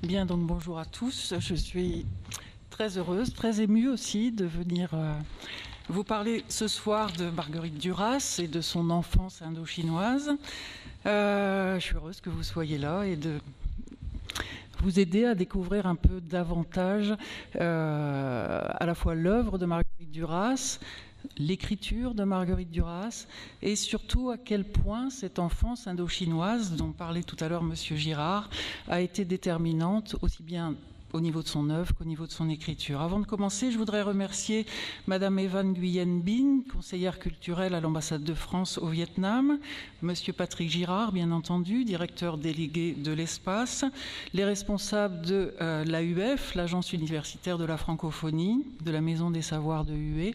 Bien, donc bonjour à tous. Je suis très heureuse, très émue aussi de venir vous parler ce soir de Marguerite Duras et de son enfance indo-chinoise. Je suis heureuse que vous soyez là et de vous aider à découvrir un peu davantage à la fois l'œuvre de Marguerite Duras, l'écriture de Marguerite Duras et surtout à quel point cette enfance indo-chinoise, dont parlait tout à l'heure Monsieur Girard, a été déterminante aussi bien au niveau de son œuvre qu'au niveau de son écriture. Avant de commencer, je voudrais remercier Madame Evan Nguyen Binh, conseillère culturelle à l'ambassade de France au Vietnam, Monsieur Patrick Girard, bien entendu, directeur délégué de l'Espace, les responsables de l'AUF, l'Agence universitaire de la francophonie, de la Maison des savoirs de Hue,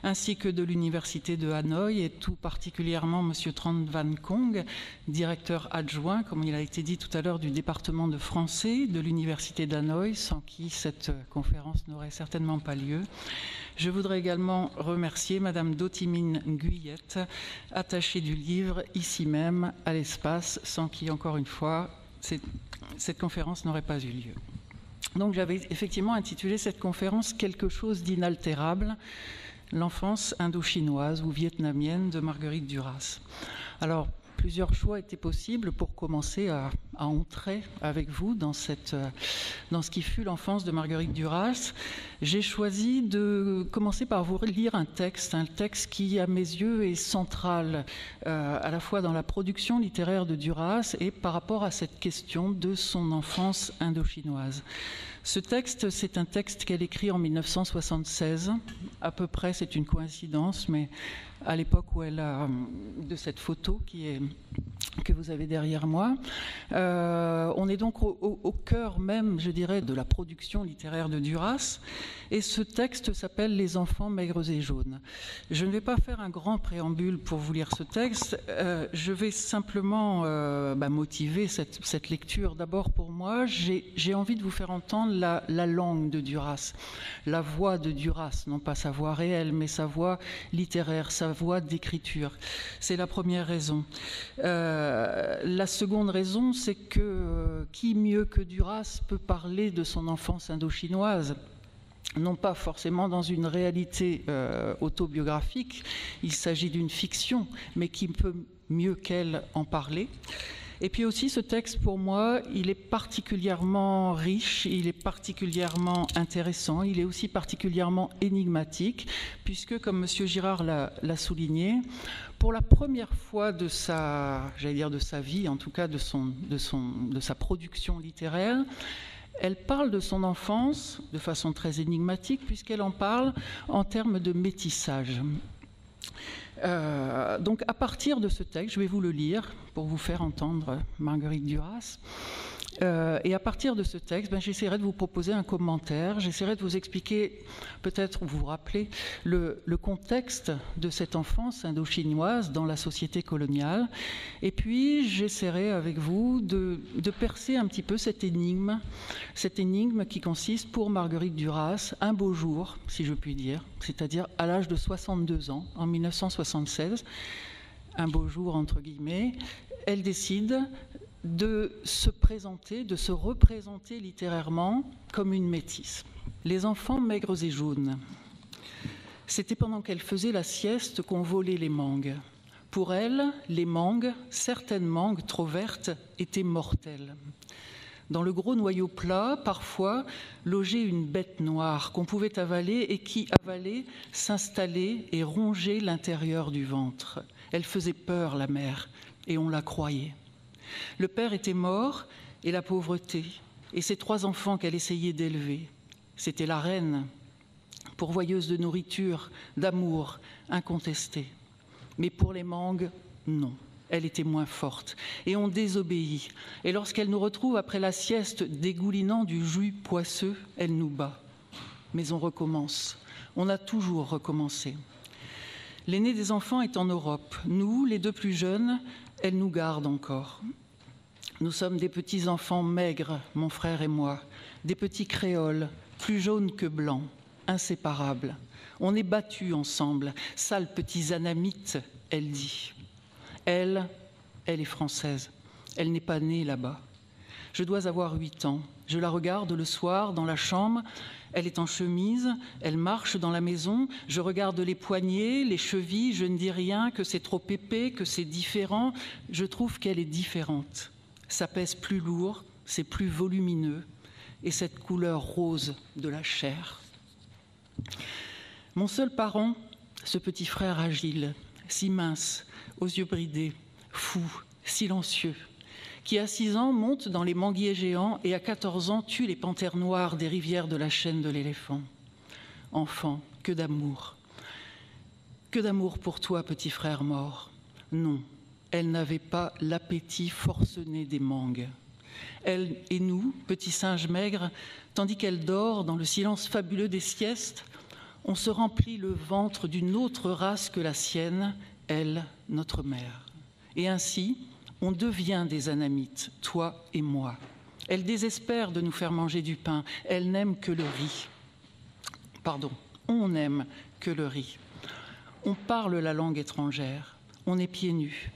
ainsi que de l'Université de Hanoï et tout particulièrement Monsieur Tran Van Kong, directeur adjoint, comme il a été dit tout à l'heure, du département de français de l'Université d'Hanoï, sans qui cette conférence n'aurait certainement pas lieu. Je voudrais également remercier Madame Do Thi Minh Nguyet, attachée du livre ici même à l'Espace, sans qui, encore une fois, cette conférence n'aurait pas eu lieu. Donc j'avais effectivement intitulé cette conférence « Quelque chose d'inaltérable », l'enfance indo-chinoise ou vietnamienne de Marguerite Duras. Alors, plusieurs choix étaient possibles pour commencer à entrer avec vous dans ce qui fut l'enfance de Marguerite Duras. J'ai choisi de commencer par vous lire un texte qui, à mes yeux, est central à la fois dans la production littéraire de Duras et par rapport à cette question de son enfance indo-chinoise. Ce texte, c'est un texte qu'elle écrit en 1976. À peu près, c'est une coïncidence, mais à l'époque où elle a de cette photo que vous avez derrière moi. On est donc au cœur même, je dirais, de la production littéraire de Duras. Et ce texte s'appelle « Les enfants maigres et jaunes ». Je ne vais pas faire un grand préambule pour vous lire ce texte. Je vais simplement motiver cette lecture. D'abord, pour moi, j'ai envie de vous faire entendre la langue de Duras, la voix de Duras, non pas sa voix réelle, mais sa voix littéraire, sa voix d'écriture. C'est la première raison. La seconde raison, c'est que qui mieux que Duras peut parler de son enfance indo-chinoise ? Non pas forcément dans une réalité autobiographique, il s'agit d'une fiction, mais qui peut mieux qu'elle en parler. Et puis aussi, ce texte, pour moi, il est particulièrement riche, il est particulièrement intéressant, il est aussi particulièrement énigmatique, puisque, comme M. Girard l'a souligné, pour la première fois de sa vie, en tout cas de sa production littéraire, elle parle de son enfance de façon très énigmatique, puisqu'elle en parle en termes de métissage. Donc à partir de ce texte, je vais vous le lire pour vous faire entendre Marguerite Duras. Et à partir de ce texte, j'essaierai de vous proposer un commentaire, j'essaierai de vous expliquer, peut-être vous rappeler, le contexte de cette enfance indo-chinoise dans la société coloniale. Et puis j'essaierai avec vous de percer un petit peu cette énigme qui consiste pour Marguerite Duras, un beau jour, si je puis dire, c'est-à-dire à l'âge de 62 ans, en 1976, un beau jour entre guillemets, elle décide de se représenter littérairement comme une métisse. Les enfants maigres et jaunes. C'était pendant qu'elle faisait la sieste qu'on volait les mangues. Pour elle, les mangues, certaines mangues trop vertes, étaient mortelles. Dans le gros noyau plat, parfois, logeait une bête noire qu'on pouvait avaler et qui, avalée, s'installait et rongeait l'intérieur du ventre. Elle faisait peur, la mère, et on la croyait. Le père était mort et la pauvreté, et ses 3 enfants qu'elle essayait d'élever. C'était la reine, pourvoyeuse de nourriture, d'amour, incontestée. Mais pour les mangues, non, elle était moins forte, et on désobéit. Et lorsqu'elle nous retrouve après la sieste dégoulinant du jus poisseux, elle nous bat. Mais on recommence, on a toujours recommencé. L'aîné des enfants est en Europe. Nous, les 2 plus jeunes, elle nous garde encore. Nous sommes des petits enfants maigres, mon frère et moi, des petits créoles, plus jaunes que blancs, inséparables. On est battus ensemble, sales petits anamites, elle dit. Elle est française, elle n'est pas née là-bas. Je dois avoir 8 ans. Je la regarde le soir dans la chambre. Elle est en chemise, elle marche dans la maison. Je regarde les poignets, les chevilles. Je ne dis rien, que c'est trop épais, que c'est différent. Je trouve qu'elle est différente. Ça pèse plus lourd, c'est plus volumineux. Et cette couleur rose de la chair. Mon seul parent, ce petit frère agile, si mince, aux yeux bridés, fou, silencieux, qui à 6 ans monte dans les manguiers géants et à 14 ans tue les panthères noires des rivières de la chaîne de l'éléphant. Enfant, que d'amour. Que d'amour pour toi, petit frère mort. Non, elle n'avait pas l'appétit forcené des mangues. Elle et nous, petits singes maigres, tandis qu'elle dort dans le silence fabuleux des siestes, on se remplit le ventre d'une autre race que la sienne, elle, notre mère. Et ainsi, on devient des anamites, toi et moi. Elle désespère de nous faire manger du pain. Elle n'aime que le riz. Pardon, on n'aime que le riz. On parle la langue étrangère. On est pieds nus.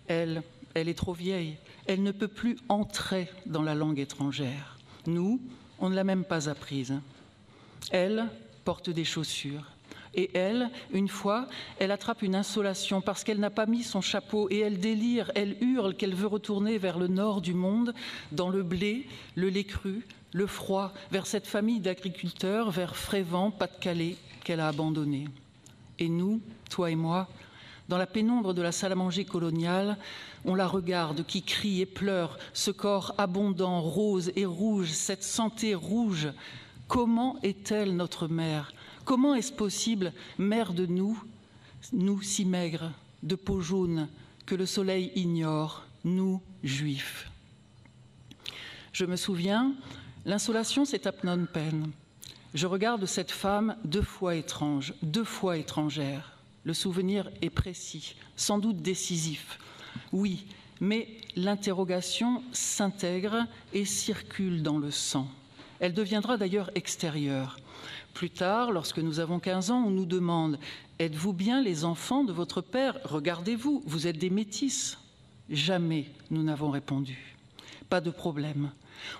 Elle est trop vieille. Elle ne peut plus entrer dans la langue étrangère. Nous, on ne l'a même pas apprise. Elle porte des chaussures. Et elle, une fois, elle attrape une insolation parce qu'elle n'a pas mis son chapeau et elle délire, elle hurle qu'elle veut retourner vers le nord du monde, dans le blé, le lait cru, le froid, vers cette famille d'agriculteurs, vers Frévent, Pas-de-Calais, qu'elle a abandonné. Et nous, toi et moi, dans la pénombre de la salle à manger coloniale, on la regarde qui crie et pleure, ce corps abondant, rose et rouge, cette santé rouge. Comment est-elle notre mère ? Comment est-ce possible, mère de nous, nous si maigres, de peau jaune, que le soleil ignore, nous, juifs? Je me souviens, l'insolation, c'est à Phnom Penh. Je regarde cette femme 2 fois étrange, 2 fois étrangère. Le souvenir est précis, sans doute décisif. Oui, mais l'interrogation s'intègre et circule dans le sang. Elle deviendra d'ailleurs extérieure. Plus tard, lorsque nous avons 15 ans, on nous demande « Êtes-vous bien les enfants de votre père? Regardez-vous, vous êtes des métis ?» Jamais nous n'avons répondu. Pas de problème.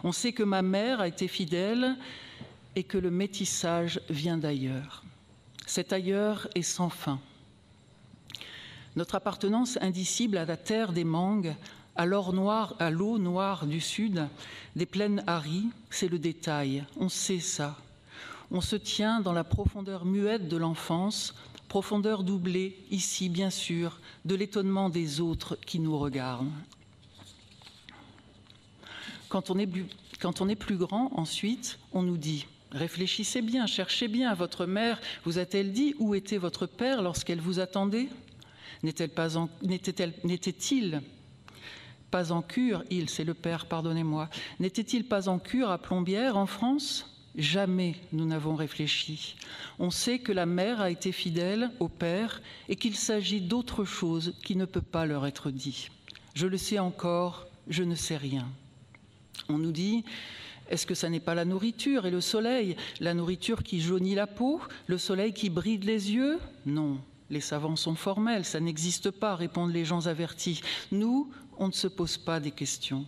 On sait que ma mère a été fidèle et que le métissage vient d'ailleurs. Cet ailleurs est sans fin. Notre appartenance indicible à la terre des mangues, à l'eau noire du sud, des plaines Hari, c'est le détail. On sait ça. On se tient dans la profondeur muette de l'enfance, profondeur doublée, ici bien sûr, de l'étonnement des autres qui nous regardent. Quand on est plus grand, ensuite, on nous dit « Réfléchissez bien, cherchez bien, votre mère vous a-t-elle dit où était votre père lorsqu'elle vous attendait ? N'était-il pas en cure, c'est le père, pardonnez-moi, n'était-il pas en cure à Plombières, en France ? Jamais nous n'avons réfléchi. On sait que la mère a été fidèle au père et qu'il s'agit d'autre chose qui ne peut pas leur être dit. Je le sais encore, je ne sais rien. On nous dit, est-ce que ça n'est pas la nourriture et le soleil, la nourriture qui jaunit la peau, le soleil qui bride les yeux ? Non, les savants sont formels, ça n'existe pas, répondent les gens avertis. Nous, on ne se pose pas des questions.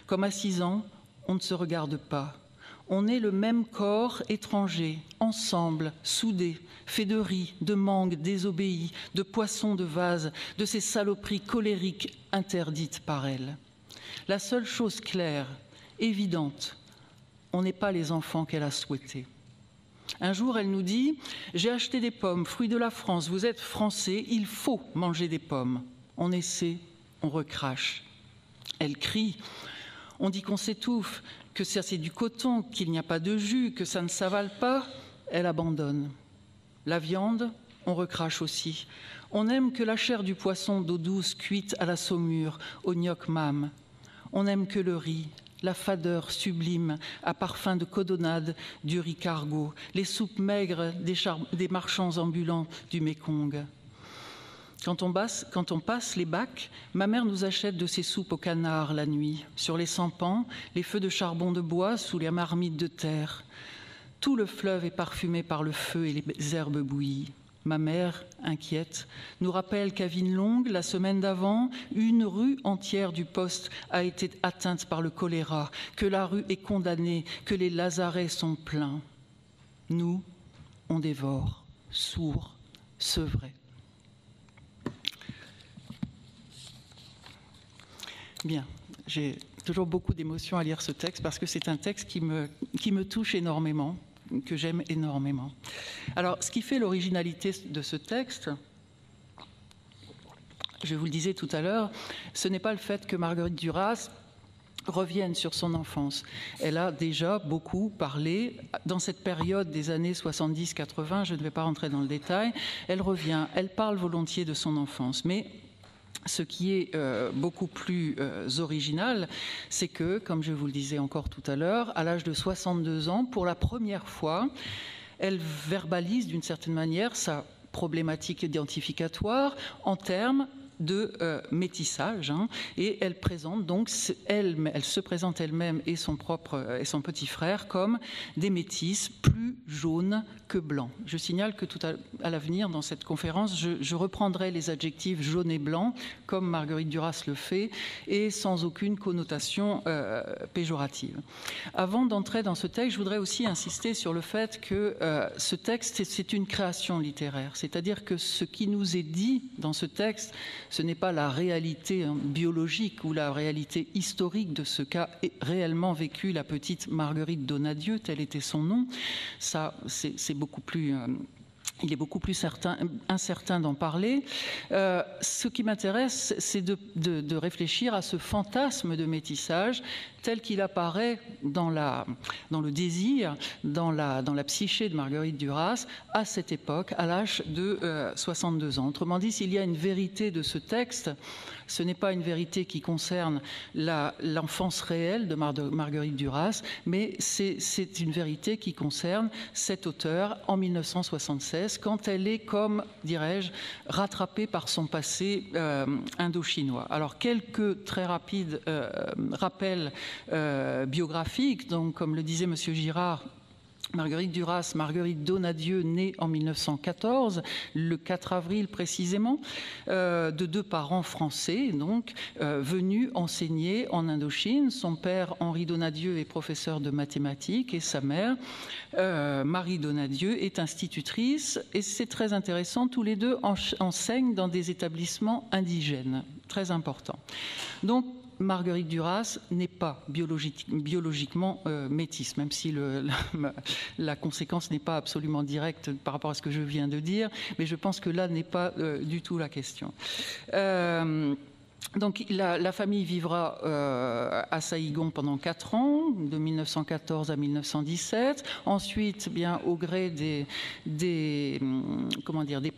Comme à 6 ans, on ne se regarde pas. On est le même corps étranger, ensemble, soudés, fait de riz, de mangue désobéis, de poissons de vase, de ces saloperies colériques interdites par elle. La seule chose claire, évidente, on n'est pas les enfants qu'elle a souhaités. Un jour, elle nous dit « J'ai acheté des pommes, fruits de la France, vous êtes français, il faut manger des pommes. » On essaie, on recrache. Elle crie, on dit qu'on s'étouffe, que ça c'est du coton, qu'il n'y a pas de jus, que ça ne s'avale pas, elle abandonne. La viande, on recrache aussi. On n'aime que la chair du poisson d'eau douce cuite à la saumure, au gnoc mam. On n'aime que le riz, la fadeur sublime à parfum de codonnade du riz cargo, les soupes maigres des marchands ambulants du Mékong. Quand on passe les bacs, ma mère nous achète de ces soupes au canard la nuit, sur les sampans, les feux de charbon de bois sous les marmites de terre. Tout le fleuve est parfumé par le feu et les herbes bouillies. Ma mère, inquiète, nous rappelle qu'à Vinelongue, la semaine d'avant, une rue entière du poste a été atteinte par le choléra, que la rue est condamnée, que les lazarets sont pleins. Nous, on dévore, sourds, sevrés. Bien, j'ai toujours beaucoup d'émotions à lire ce texte parce que c'est un texte qui me touche énormément, que j'aime énormément. Alors, ce qui fait l'originalité de ce texte, je vous le disais tout à l'heure, ce n'est pas le fait que Marguerite Duras revienne sur son enfance. Elle a déjà beaucoup parlé dans cette période des années 70-80, je ne vais pas rentrer dans le détail, elle revient, elle parle volontiers de son enfance, mais ce qui est beaucoup plus original, c'est que, comme je vous le disais encore tout à l'heure, à l'âge de 62 ans, pour la première fois, elle verbalise d'une certaine manière sa problématique identificatoire en termes de métissage, hein, et elle présente donc elle se présente elle-même et son petit frère comme des métisses plus jaunes que blancs. Je signale que tout à l'avenir dans cette conférence, je reprendrai les adjectifs jaune et blanc comme Marguerite Duras le fait et sans aucune connotation péjorative. Avant d'entrer dans ce texte, je voudrais aussi insister sur le fait que ce texte c'est une création littéraire, c'est-à-dire que ce qui nous est dit dans ce texte, ce n'est pas la réalité biologique ou la réalité historique de ce qu'a réellement vécu la petite Marguerite Donadieu, tel était son nom. Ça, c'est beaucoup plus... il est beaucoup plus incertain d'en parler. Ce qui m'intéresse, c'est de réfléchir à ce fantasme de métissage tel qu'il apparaît dans le désir, dans la psyché de Marguerite Duras à cette époque, à l'âge de 62 ans. Autrement dit, s'il y a une vérité de ce texte, ce n'est pas une vérité qui concerne l'enfance réelle de Marguerite Duras, mais c'est une vérité qui concerne cet auteur en 1976, quand elle est, comme dirais-je, rattrapée par son passé indo-chinois. Alors, quelques très rapides rappels biographiques. Donc, comme le disait M. Girard, Marguerite Duras, Marguerite Donadieu, née en 1914, le 4 avril précisément, de deux parents français, donc venus enseigner en Indochine. Son père, Henri Donadieu, est professeur de mathématiques et sa mère, Marie Donadieu, est institutrice. Et c'est très intéressant, tous les deux enseignent dans des établissements indigènes, très important. Donc, Marguerite Duras n'est pas biologiquement métisse, même si la conséquence n'est pas absolument directe par rapport à ce que je viens de dire, mais je pense que là n'est pas du tout la question. Donc la famille vivra à Saïgon pendant 4 ans, de 1914 à 1917. Ensuite, bien au gré des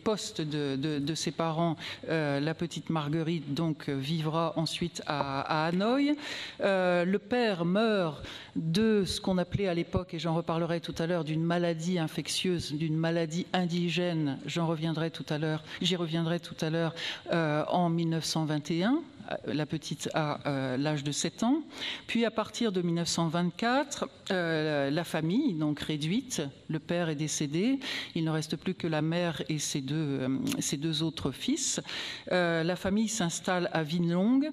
postes de ses parents, la petite Marguerite donc vivra ensuite à Hanoï. Le père meurt de ce qu'on appelait à l'époque, et j'en reparlerai tout à l'heure, d'une maladie infectieuse, d'une maladie indigène. J'y reviendrai tout à l'heure, en 1921. La petite a l'âge de 7 ans. Puis à partir de 1924, la famille, donc réduite, le père est décédé, il ne reste plus que la mère et ses deux autres fils. La famille s'installe à Vinelongue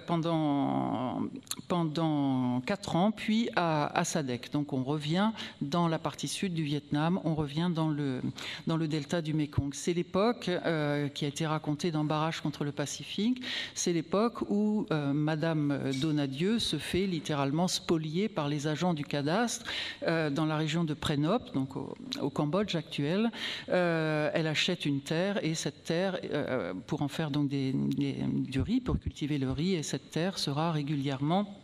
pendant 4 ans, puis à Sadek. Donc on revient dans la partie sud du Vietnam, on revient dans le delta du Mékong. C'est l'époque qui a été racontée dans Barrage contre le Pacifique. C'est l'époque où Madame Donadieu se fait littéralement spolier par les agents du cadastre dans la région de Prenop, donc au Cambodge actuel. Elle achète une terre, et cette terre, pour en faire donc du riz, pour cultiver le riz, et cette terre sera régulièrement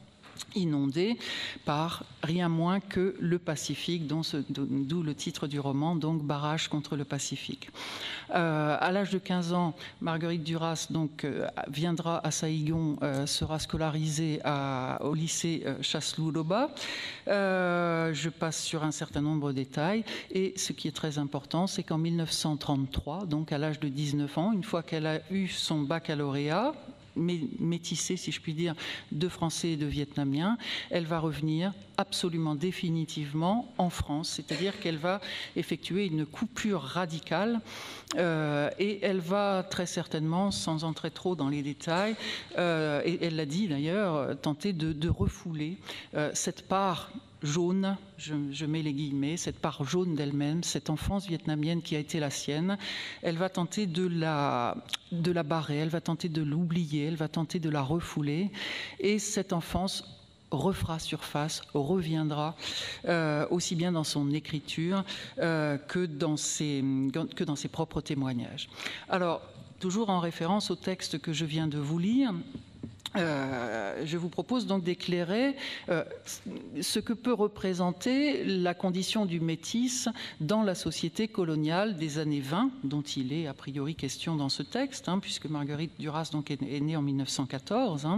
inondée par rien moins que le Pacifique, d'où le titre du roman, donc Barrage contre le Pacifique. À l'âge de 15 ans, Marguerite Duras donc, viendra à Saïgon, sera scolarisée au lycée Chaslou-Loba. Je passe sur un certain nombre de détails, et ce qui est très important, c'est qu'en 1933, donc à l'âge de 19 ans, une fois qu'elle a eu son baccalauréat, métissée, si je puis dire, de Français et de Vietnamiens. Elle va revenir absolument définitivement en France, c'est-à-dire qu'elle va effectuer une coupure radicale et elle va très certainement, sans entrer trop dans les détails, et elle l'a dit d'ailleurs, tenter de refouler cette part jaune, je mets les guillemets, cette part jaune d'elle-même, cette enfance vietnamienne qui a été la sienne. Elle va tenter de la barrer, elle va tenter de l'oublier, elle va tenter de la refouler. Et cette enfance refera surface, reviendra aussi bien dans son écriture que dans ses propres témoignages. Alors, toujours en référence au texte que je viens de vous lire, je vous propose donc d'éclairer ce que peut représenter la condition du métis dans la société coloniale des années 20, dont il est a priori question dans ce texte, puisque Marguerite Duras donc, est née en 1914.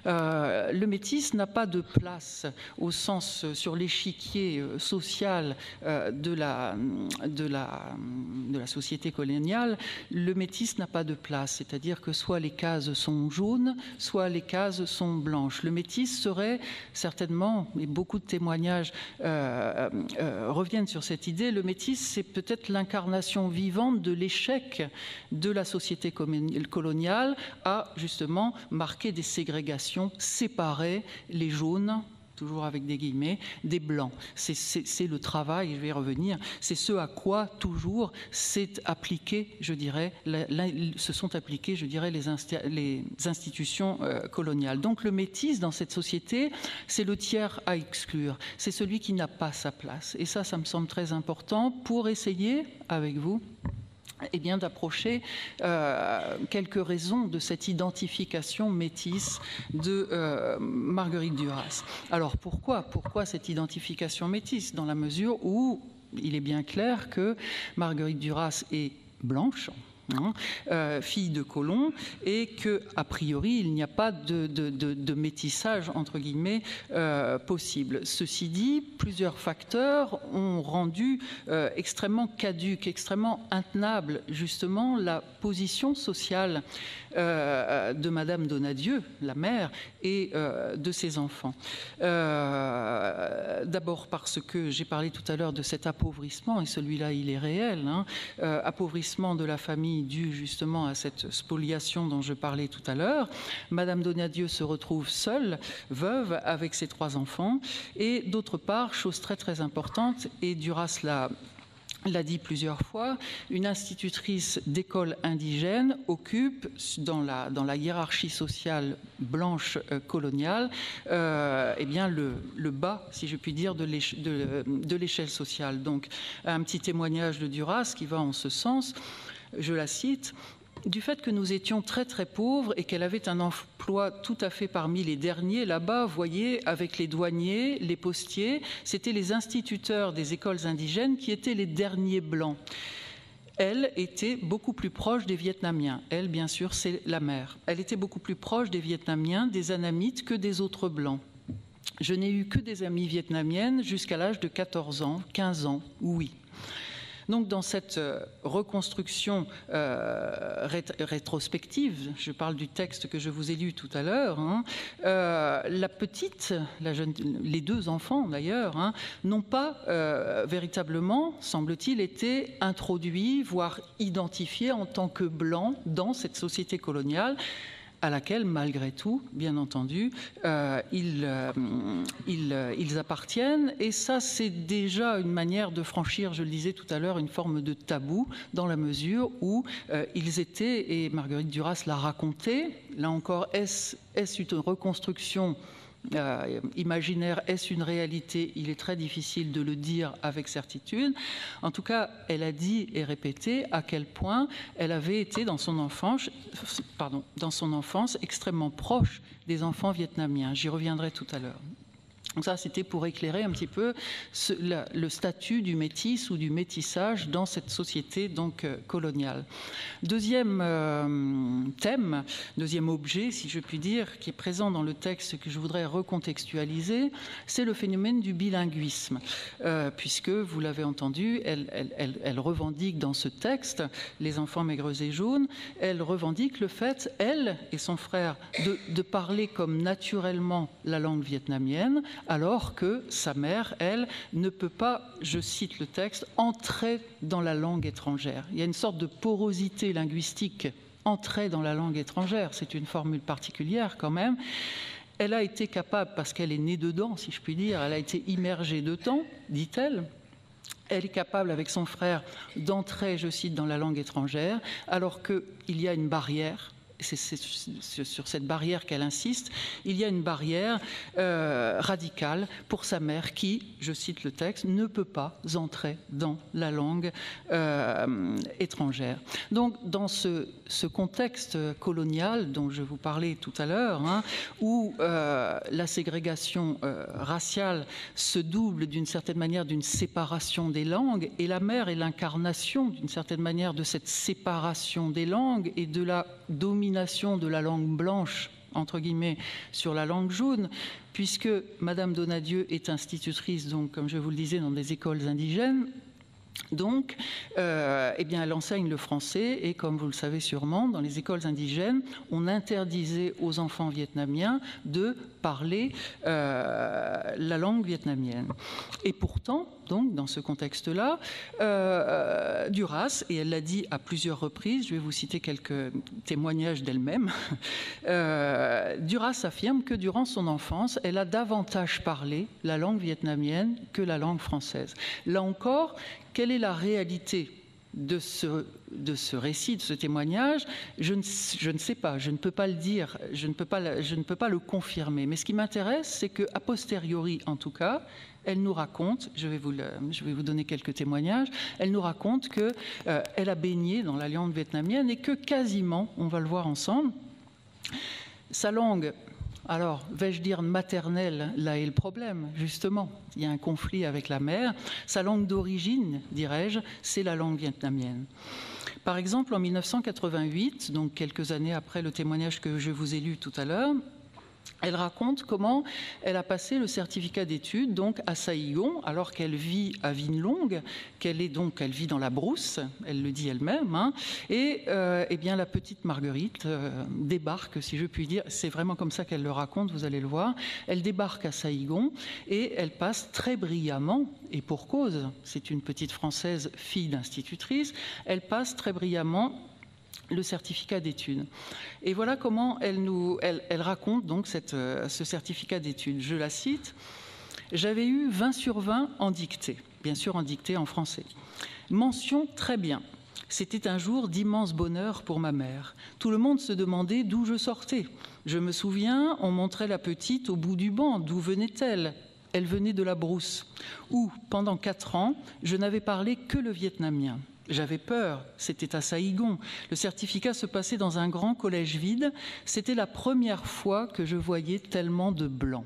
Le métis n'a pas de place au sens sur l'échiquier social de la société coloniale. Le métis n'a pas de place, c'est-à-dire que soit les cases sont jaunes, soit les cases sont blanches. Le métis serait certainement, et beaucoup de témoignages reviennent sur cette idée, le métis c'est peut-être l'incarnation vivante de l'échec de la société coloniale à justement marquer des ségrégations, séparer les jaunes, toujours avec des guillemets, des blancs. C'est le travail, je vais y revenir, c'est ce à quoi toujours s'est appliqué, je dirais, se sont appliquées, je dirais, les institutions coloniales. Donc le métis dans cette société, c'est le tiers à exclure, c'est celui qui n'a pas sa place. Et ça me semble très important pour essayer, avec vous, eh bien, d'approcher quelques raisons de cette identification métisse de Marguerite Duras. Alors pourquoi cette identification métisse? Dans la mesure où il est bien clair que Marguerite Duras est blanche, fille de colons, et que a priori il n'y a pas de métissage entre guillemets possible. Ceci dit, plusieurs facteurs ont rendu extrêmement caduque, extrêmement intenable justement la position sociale de Madame Donadieu, la mère, et de ses enfants. D'abord parce que j'ai parlé tout à l'heure de cet appauvrissement, et celui-là il est réel, appauvrissement de la famille dû justement à cette spoliation dont je parlais tout à l'heure. Madame Donadieu se retrouve seule, veuve, avec ses 3 enfants, et d'autre part, chose très très importante, et Duras l'a dit plusieurs fois, une institutrice d'école indigène occupe dans la hiérarchie sociale blanche coloniale eh bien le bas, si je puis dire, de l'échelle sociale. Donc un petit témoignage de Duras qui va en ce sens, je la cite: du fait que nous étions très très pauvres et qu'elle avait un emploi tout à fait parmi les derniers là-bas, voyez, avec les douaniers, les postiers, c'était les instituteurs des écoles indigènes qui étaient les derniers blancs. Elle était beaucoup plus proche des Vietnamiens. Elle, bien sûr, c'est la mère. Elle était beaucoup plus proche des Vietnamiens, des Annamites, que des autres blancs. Je n'ai eu que des amies vietnamiennes jusqu'à l'âge de 14 ans, 15 ans, oui. Donc dans cette reconstruction rétrospective, je parle du texte que je vous ai lu tout à l'heure, la petite, les 2 enfants d'ailleurs, n'ont pas véritablement, semble-t-il, été introduits, voire identifiés en tant que blancs dans cette société coloniale, à laquelle, malgré tout, bien entendu, ils appartiennent. Et ça, c'est déjà une manière de franchir, je le disais tout à l'heure, une forme de tabou, dans la mesure où ils étaient, et Marguerite Duras l'a raconté, là encore, est-ce une reconstruction imaginaire, est-ce une réalité? Il est très difficile de le dire avec certitude. En tout cas, elle a dit et répété à quel point elle avait été dans son enfance extrêmement proche des enfants vietnamiens. J'y reviendrai tout à l'heure. Donc ça, c'était pour éclairer un petit peu le statut du métis ou du métissage dans cette société donc coloniale. Deuxième thème, deuxième objet, si je puis dire, qui est présent dans le texte que je voudrais recontextualiser, c'est le phénomène du bilinguisme, puisque, vous l'avez entendu, elle revendique dans ce texte, Les enfants maigres et jaunes, elle revendique le fait, elle et son frère, de parler comme naturellement la langue vietnamienne, alors que sa mère, elle, ne peut pas, je cite le texte, entrer dans la langue étrangère. Il y a une sorte de porosité linguistique, entrer dans la langue étrangère, c'est une formule particulière quand même. Elle a été capable, parce qu'elle est née dedans, si je puis dire, elle a été immergée dedans, dit-elle. Elle est capable, avec son frère, d'entrer, je cite, dans la langue étrangère, alors qu'il y a une barrière. C'est sur cette barrière qu'elle insiste. Il y a une barrière radicale pour sa mère qui, je cite le texte, ne peut pas entrer dans la langue étrangère. Donc, dans ce contexte colonial dont je vous parlais tout à l'heure, où la ségrégation raciale se double d'une certaine manière d'une séparation des langues, et la mère est l'incarnation d'une certaine manière de cette séparation des langues et de la domination de la langue blanche, entre guillemets, sur la langue jaune, puisque Madame Donadieu est institutrice, donc, comme je vous le disais, dans des écoles indigènes. Donc, eh bien, elle enseigne le français et, comme vous le savez sûrement, dans les écoles indigènes, on interdisait aux enfants vietnamiens de parler la langue vietnamienne. Et pourtant, donc, dans ce contexte-là, Duras, et elle l'a dit à plusieurs reprises, je vais vous citer quelques témoignages d'elle-même, Duras affirme que durant son enfance, elle a davantage parlé la langue vietnamienne que la langue française. Là encore, quelle est la réalité de ce récit, de ce témoignage? Je ne sais pas, je ne peux pas le dire, je ne peux pas le confirmer. Mais ce qui m'intéresse, c'est qu'à posteriori, en tout cas, elle nous raconte, je vais vous donner quelques témoignages, elle nous raconte qu'elle a baigné dans la langue vietnamienne et que quasiment, on va le voir ensemble, sa langue, alors, vais-je dire maternelle, là est le problème, justement. Il y a un conflit avec la mère. Sa langue d'origine, dirais-je, c'est la langue vietnamienne. Par exemple, en 1988, donc quelques années après le témoignage que je vous ai lu tout à l'heure, elle raconte comment elle a passé le certificat d'études donc à Saigon, alors qu'elle vit à Vinh Long, elle vit dans la brousse, elle le dit elle-même, et eh bien la petite Marguerite débarque, si je puis dire, c'est vraiment comme ça qu'elle le raconte, vous allez le voir, elle débarque à Saigon et elle passe très brillamment, et pour cause, c'est une petite Française, fille d'institutrice, elle passe très brillamment le certificat d'études. Et voilà comment elle raconte donc ce certificat d'études. Je la cite. « J'avais eu 20 sur 20 en dictée, bien sûr en dictée en français. Mention très bien. C'était un jour d'immense bonheur pour ma mère. Tout le monde se demandait d'où je sortais. Je me souviens, on montrait la petite au bout du banc. D'où venait-elle ? Elle venait de la brousse, où, pendant 4 ans, je n'avais parlé que le vietnamien. J'avais peur, c'était à Saigon. Le certificat se passait dans un grand collège vide. C'était la première fois que je voyais tellement de blancs. »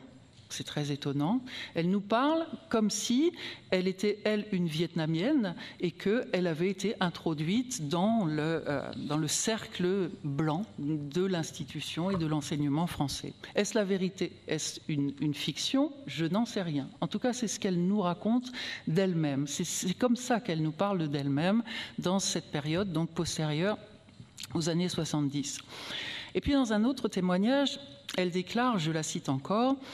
C'est très étonnant. Elle nous parle comme si elle était, elle, une Vietnamienne et qu'elle avait été introduite dans le cercle blanc de l'institution et de l'enseignement français. Est-ce la vérité? Est-ce une fiction? Je n'en sais rien. En tout cas, c'est ce qu'elle nous raconte d'elle-même. C'est comme ça qu'elle nous parle d'elle-même dans cette période donc postérieure aux années 70. Et puis, dans un autre témoignage, elle déclare, je la cite encore, «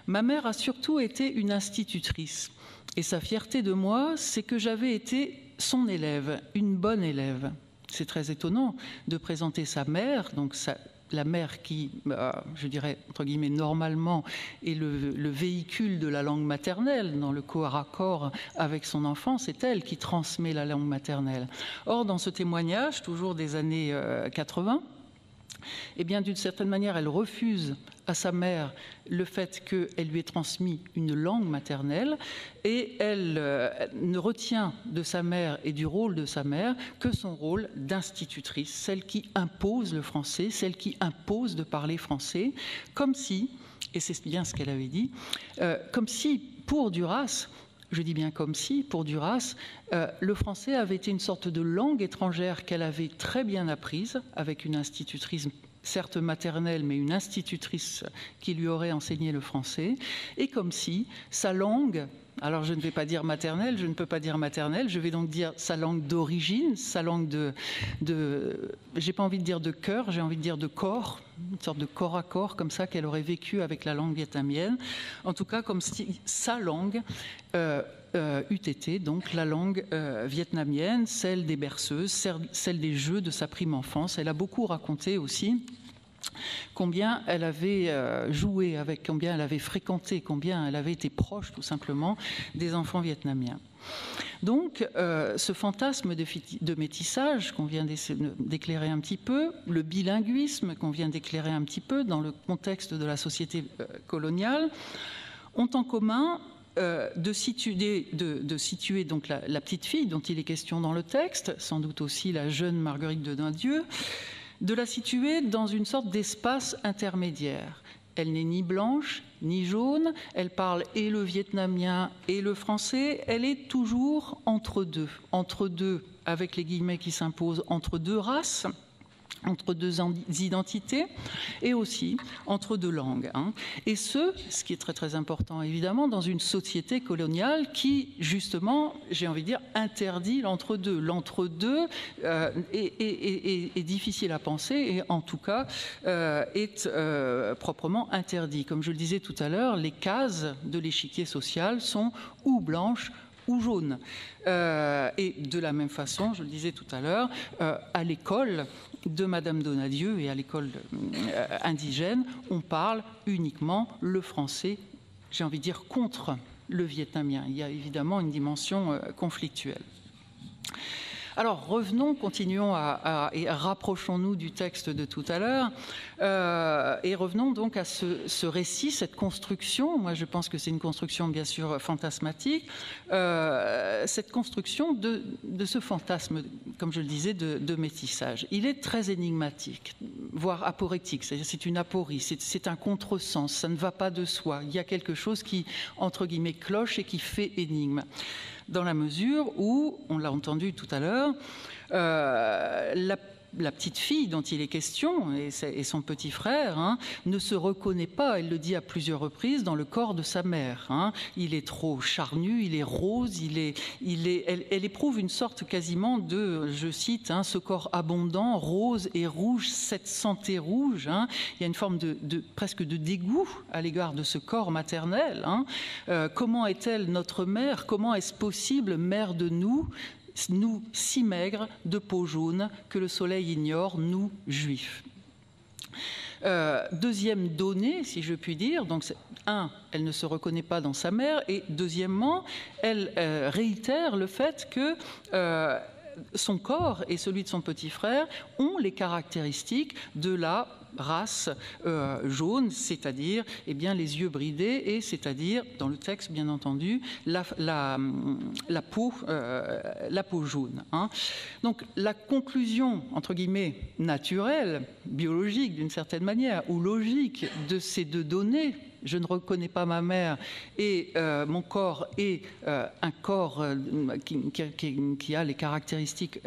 Ma mère a surtout été une institutrice. Et sa fierté de moi, c'est que j'avais été son élève, une bonne élève. » C'est très étonnant de présenter sa mère, donc la mère qui, je dirais, entre guillemets, normalement, est le véhicule de la langue maternelle, dans le corps à corps avec son enfant, c'est elle qui transmet la langue maternelle. Or, dans ce témoignage, toujours des années 80, eh bien, d'une certaine manière, elle refuse à sa mère le fait qu'elle lui ait transmis une langue maternelle et elle ne retient de sa mère et du rôle de sa mère que son rôle d'institutrice, celle qui impose le français, celle qui impose de parler français, comme si, et c'est bien ce qu'elle avait dit, comme si pour Duras, je dis bien comme si, pour Duras, le français avait été une sorte de langue étrangère qu'elle avait très bien apprise avec une institutrice certes maternelle, mais une institutrice qui lui aurait enseigné le français, et comme si sa langue, alors je ne vais pas dire maternelle, je ne peux pas dire maternelle, je vais donc dire sa langue d'origine, sa langue j'ai pas envie de dire de cœur, j'ai envie de dire de corps, une sorte de corps à corps, comme ça qu'elle aurait vécu avec la langue vietnamienne, en tout cas comme si sa langue eût été donc la langue vietnamienne, celle des berceuses, celle des jeux de sa prime enfance. Elle a beaucoup raconté aussi combien elle avait joué avec, combien elle avait fréquenté, combien elle avait été proche tout simplement des enfants vietnamiens. Donc ce fantasme de métissage qu'on vient d'éclairer un petit peu, le bilinguisme qu'on vient d'éclairer un petit peu dans le contexte de la société coloniale, ont en commun de situer donc la petite fille dont il est question dans le texte, sans doute aussi la jeune Marguerite de Nadieu, de la situer dans une sorte d'espace intermédiaire. Elle n'est ni blanche, ni jaune, elle parle et le vietnamien et le français, elle est toujours entre deux, avec les guillemets qui s'imposent, entre deux races, entre deux identités et aussi entre deux langues. Et ce qui est très très important évidemment dans une société coloniale qui justement, j'ai envie de dire, interdit l'entre-deux. L'entre-deux est difficile à penser et en tout cas est proprement interdit. Comme je le disais tout à l'heure, les cases de l'échiquier social sont ou blanches ou jaunes. Et de la même façon, je le disais tout à l'heure, à l'école de Madame Donadieu et à l'école indigène, on parle uniquement le français, j'ai envie de dire, contre le vietnamien. Il y a évidemment une dimension conflictuelle. Alors revenons, continuons et rapprochons-nous du texte de tout à l'heure et revenons donc à ce récit, cette construction. Moi je pense que c'est une construction bien sûr fantasmatique, cette construction de ce fantasme, comme je le disais, de métissage. Il est très énigmatique, voire aporétique, c'est-à-dire c'est une aporie, c'est un contresens, ça ne va pas de soi. Il y a quelque chose qui, entre guillemets, cloche et qui fait énigme. Dans la mesure où, on l'a entendu tout à l'heure, la petite fille dont il est question et son petit frère ne se reconnaît pas, elle le dit à plusieurs reprises, dans le corps de sa mère. Il est trop charnu, il est rose, elle éprouve une sorte quasiment de, je cite, ce corps abondant, rose et rouge, cette santé rouge. Il y a une forme presque de dégoût à l'égard de ce corps maternel. Comment est-elle notre mère? Comment est-ce possible, mère de nous si maigres, de peau jaune, que le soleil ignore, nous, juifs. Deuxième donnée, si je puis dire, donc elle ne se reconnaît pas dans sa mère, et deuxièmement, elle réitère le fait que son corps et celui de son petit frère ont les caractéristiques de la race jaune, c'est-à-dire les yeux bridés et c'est-à-dire, dans le texte bien entendu, la peau jaune. Donc la conclusion, entre guillemets, naturelle, biologique d'une certaine manière, ou logique de ces deux données, je ne reconnais pas ma mère et mon corps est un corps qui a les caractéristiques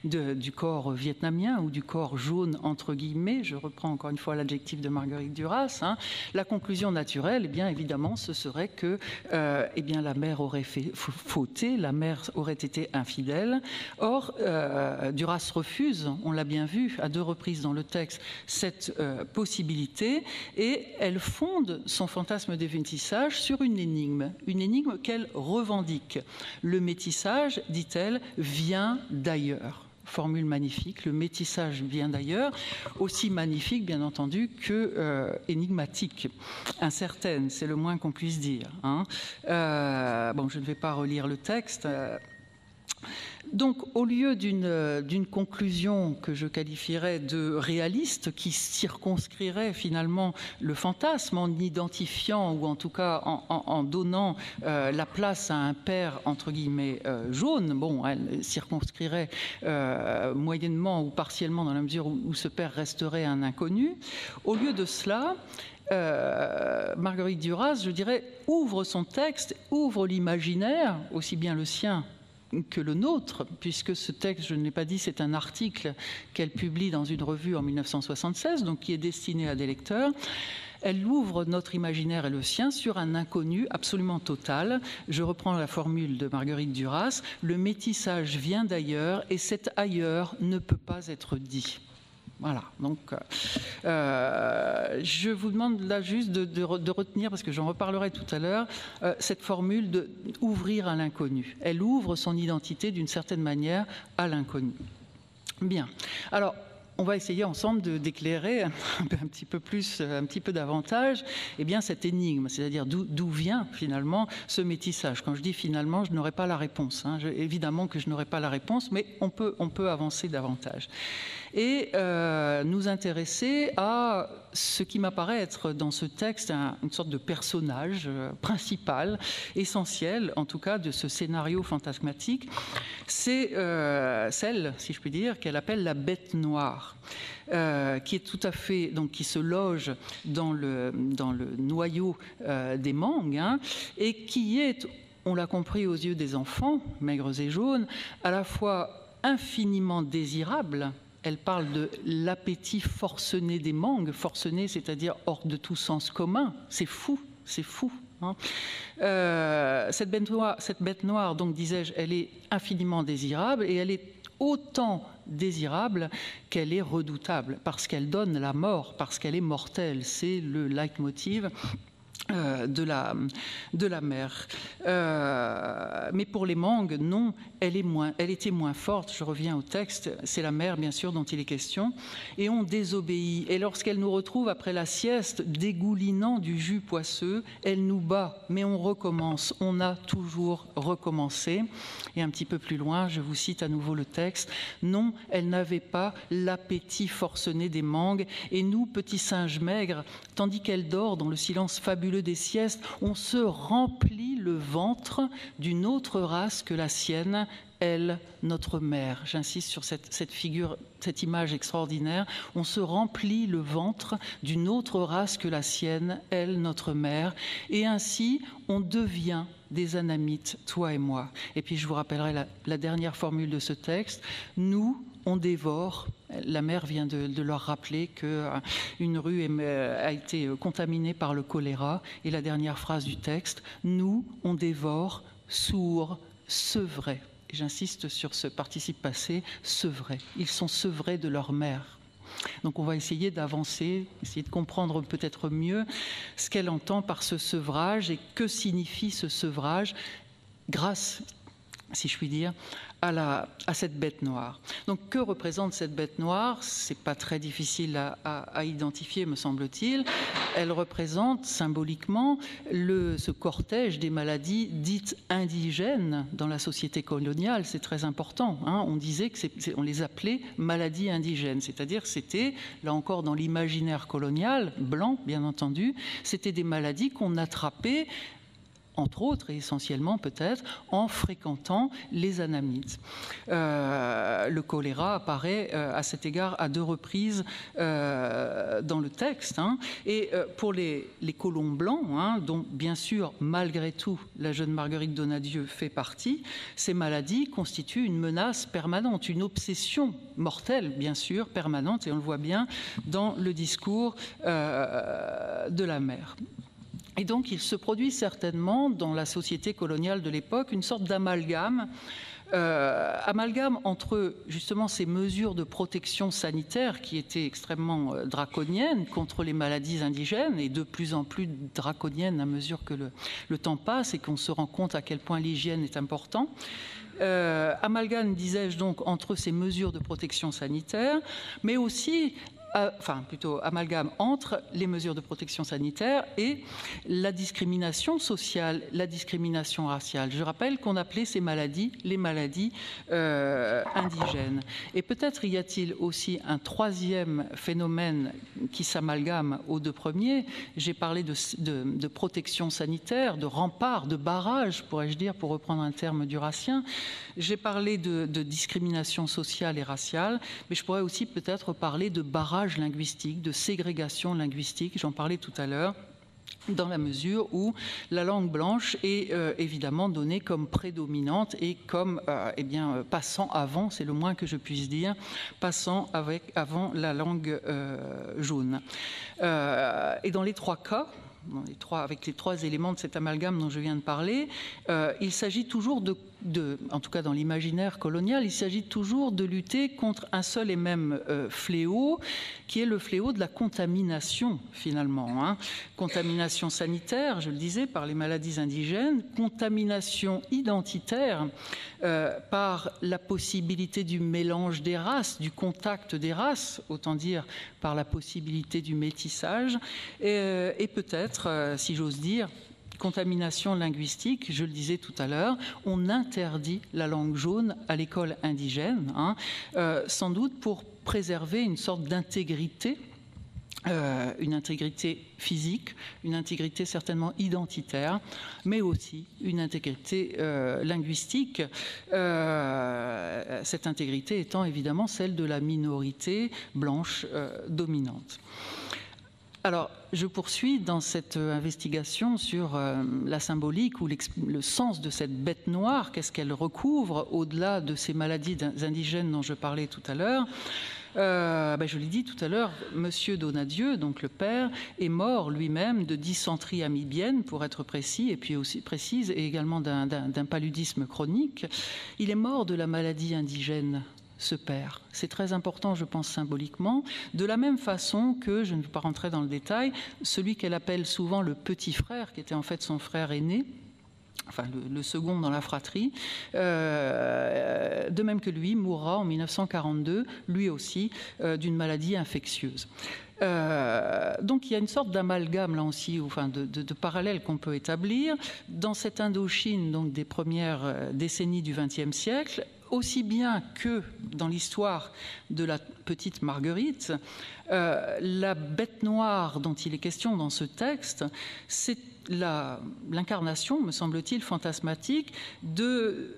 du corps vietnamien ou du corps jaune entre guillemets, je reprends encore une fois l'adjectif de Marguerite Duras, la conclusion naturelle, bien évidemment, ce serait que la mère aurait fauté, la mère aurait été infidèle. Or, Duras refuse, on l'a bien vu à 2 reprises dans le texte, cette possibilité et elle fonde son fantasme de métissage sur une énigme qu'elle revendique. Le métissage, dit-elle, vient d'ailleurs. Formule magnifique, le métissage vient d'ailleurs, aussi magnifique bien entendu que énigmatique, incertaine, c'est le moins qu'on puisse dire. Je ne vais pas relire le texte. Donc, au lieu d'une conclusion que je qualifierais de réaliste, qui circonscrirait finalement le fantasme en identifiant, ou en tout cas en donnant la place à un père, entre guillemets, jaune, bon, elle circonscrirait moyennement ou partiellement dans la mesure où ce père resterait un inconnu. Au lieu de cela, Marguerite Duras, je dirais, ouvre son texte, ouvre l'imaginaire, aussi bien le sien que le nôtre, puisque ce texte, je ne l'ai pas dit, c'est un article qu'elle publie dans une revue en 1976, donc qui est destiné à des lecteurs. Elle ouvre notre imaginaire et le sien sur un inconnu absolument total. Je reprends la formule de Marguerite Duras, le métissage vient d'ailleurs et cet ailleurs ne peut pas être dit. Voilà, donc je vous demande là juste de retenir, parce que j'en reparlerai tout à l'heure, cette formule d'ouvrir à l'inconnu. Elle ouvre son identité d'une certaine manière à l'inconnu. Bien, alors on va essayer ensemble d'éclairer un petit peu davantage, eh bien, cette énigme, c'est-à-dire d'où vient finalement ce métissage. Quand je dis finalement, je n'aurai pas la réponse. Hein. Évidemment que je n'aurai pas la réponse, mais on peut avancer davantage. Et nous intéresser à ce qui m'apparaît être dans ce texte une sorte de personnage principal, essentiel en tout cas de ce scénario fantasmatique. C'est celle, si je puis dire, qu'elle appelle la bête noire. Qui est tout à fait, donc qui se loge dans le noyau des mangues, hein, et qui est, on l'a compris aux yeux des enfants, maigres et jaunes, à la fois infiniment désirable. Elle parle de l'appétit forcené des mangues, forcené, c'est-à-dire hors de tout sens commun. C'est fou, c'est fou. Hein. Cette bête noire, donc disais-je, elle est infiniment désirable et elle est autant désirable qu'elle est redoutable, parce qu'elle donne la mort, parce qu'elle est mortelle. C'est le leitmotiv de la mer. Mais pour les mangues, non, elle était moins forte. Je reviens au texte, c'est la mer, bien sûr, dont il est question. Et on désobéit. Et lorsqu'elle nous retrouve après la sieste, dégoulinant du jus poisseux, elle nous bat, mais on recommence. On a toujours recommencé. Et un petit peu plus loin, je vous cite à nouveau le texte. Non, elle n'avait pas l'appétit forcené des mangues. Et nous, petits singes maigres, tandis qu'elle dort dans le silence fabuleux des siestes, on se remplit le ventre d'une autre race que la sienne, elle, notre mère. J'insiste sur cette figure, cette image extraordinaire. On se remplit le ventre d'une autre race que la sienne, elle, notre mère. Et ainsi, on devient des anamites, toi et moi. Et puis je vous rappellerai la dernière formule de ce texte. Nous, on dévore. La mère vient de leur rappeler qu'une rue a été contaminée par le choléra. Et la dernière phrase du texte, nous, on dévore, sourds, sevrés. J'insiste sur ce participe passé, sevrés. Ils sont sevrés de leur mère. Donc on va essayer d'avancer, essayer de comprendre peut-être mieux ce qu'elle entend par ce sevrage et que signifie ce sevrage grâce, si je puis dire, à cette bête noire. Donc que représente cette bête noire? C'est pas très difficile à identifier, me semble-t-il. Elle représente symboliquement ce cortège des maladies dites indigènes dans la société coloniale. C'est très important. Hein. On disait on les appelait maladies indigènes, c'est-à-dire c'était, là encore dans l'imaginaire colonial, blanc bien entendu, c'était des maladies qu'on attrapait entre autres et essentiellement peut-être, en fréquentant les anamites. Le choléra apparaît à cet égard à 2 reprises dans le texte. Hein, et pour les colons blancs, hein, dont bien sûr, malgré tout, la jeune Marguerite Donadieu fait partie, ces maladies constituent une menace permanente, une obsession mortelle, bien sûr, permanente, et on le voit bien dans le discours de la mère. Et donc, il se produit certainement dans la société coloniale de l'époque une sorte d'amalgame entre justement ces mesures de protection sanitaire qui étaient extrêmement draconiennes contre les maladies indigènes et de plus en plus draconiennes à mesure que le temps passe et qu'on se rend compte à quel point l'hygiène est important. Amalgame, disais-je donc, entre ces mesures de protection sanitaire, mais aussi enfin plutôt amalgame entre les mesures de protection sanitaire et la discrimination sociale, la discrimination raciale. Je rappelle qu'on appelait ces maladies les maladies indigènes. Et peut-être y a-t-il aussi un troisième phénomène qui s'amalgame aux deux premiers. J'ai parlé de protection sanitaire, de rempart, de barrage, pourrais-je dire, pour reprendre un terme durassien. J'ai parlé de discrimination sociale et raciale, mais je pourrais aussi peut-être parler de barrage linguistique, de ségrégation linguistique, j'en parlais tout à l'heure, dans la mesure où la langue blanche est évidemment donnée comme prédominante et comme passant avant, c'est le moins que je puisse dire, passant avant la langue jaune. Et dans les trois cas, avec les trois éléments de cet amalgame dont je viens de parler, il s'agit toujours en tout cas dans l'imaginaire colonial, il s'agit toujours de lutter contre un seul et même fléau, qui est le fléau de la contamination, finalement. Hein. Contamination sanitaire, je le disais, par les maladies indigènes, contamination identitaire par la possibilité du mélange des races, du contact des races, autant dire par la possibilité du métissage, et peut-être, si j'ose dire, contamination linguistique, je le disais tout à l'heure, on interdit la langue jaune à l'école indigène, hein, sans doute pour préserver une sorte d'intégrité, une intégrité physique, une intégrité certainement identitaire, mais aussi une intégrité linguistique, cette intégrité étant évidemment celle de la minorité blanche dominante. Alors, je poursuis dans cette investigation sur la symbolique ou le sens de cette bête noire, qu'est-ce qu'elle recouvre au-delà de ces maladies indigènes dont je parlais tout à l'heure. Je l'ai dit tout à l'heure, Monsieur Donadieu, donc le père, est mort lui-même de dysenterie amibienne, pour être précis, et puis aussi précise, et également d'un paludisme chronique. Il est mort de la maladie indigène, ce père. C'est très important, je pense, symboliquement, de la même façon que, je ne vais pas rentrer dans le détail, celui qu'elle appelle souvent le petit frère, qui était en fait son frère aîné, enfin le second dans la fratrie, de même que lui, mourra en 1942, lui aussi, d'une maladie infectieuse. Donc il y a une sorte d'amalgame là aussi, enfin de parallèle qu'on peut établir dans cette Indochine donc des premières décennies du XXe siècle, aussi bien que dans l'histoire de la petite Marguerite. La bête noire dont il est question dans ce texte, c'est l'incarnation, me semble-t-il, fantasmatique de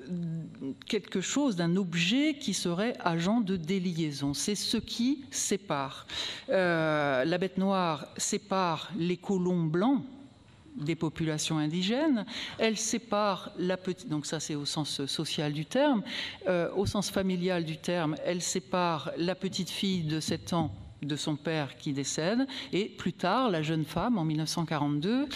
quelque chose, d'un objet qui serait agent de déliaison. C'est ce qui sépare. La bête noire sépare les colons blancs des populations indigènes, elle sépare la petite, donc ça c'est au sens social du terme, au sens familial du terme, elle sépare la petite fille de 7 ans de son père qui décède, et plus tard, la jeune femme, en 1942,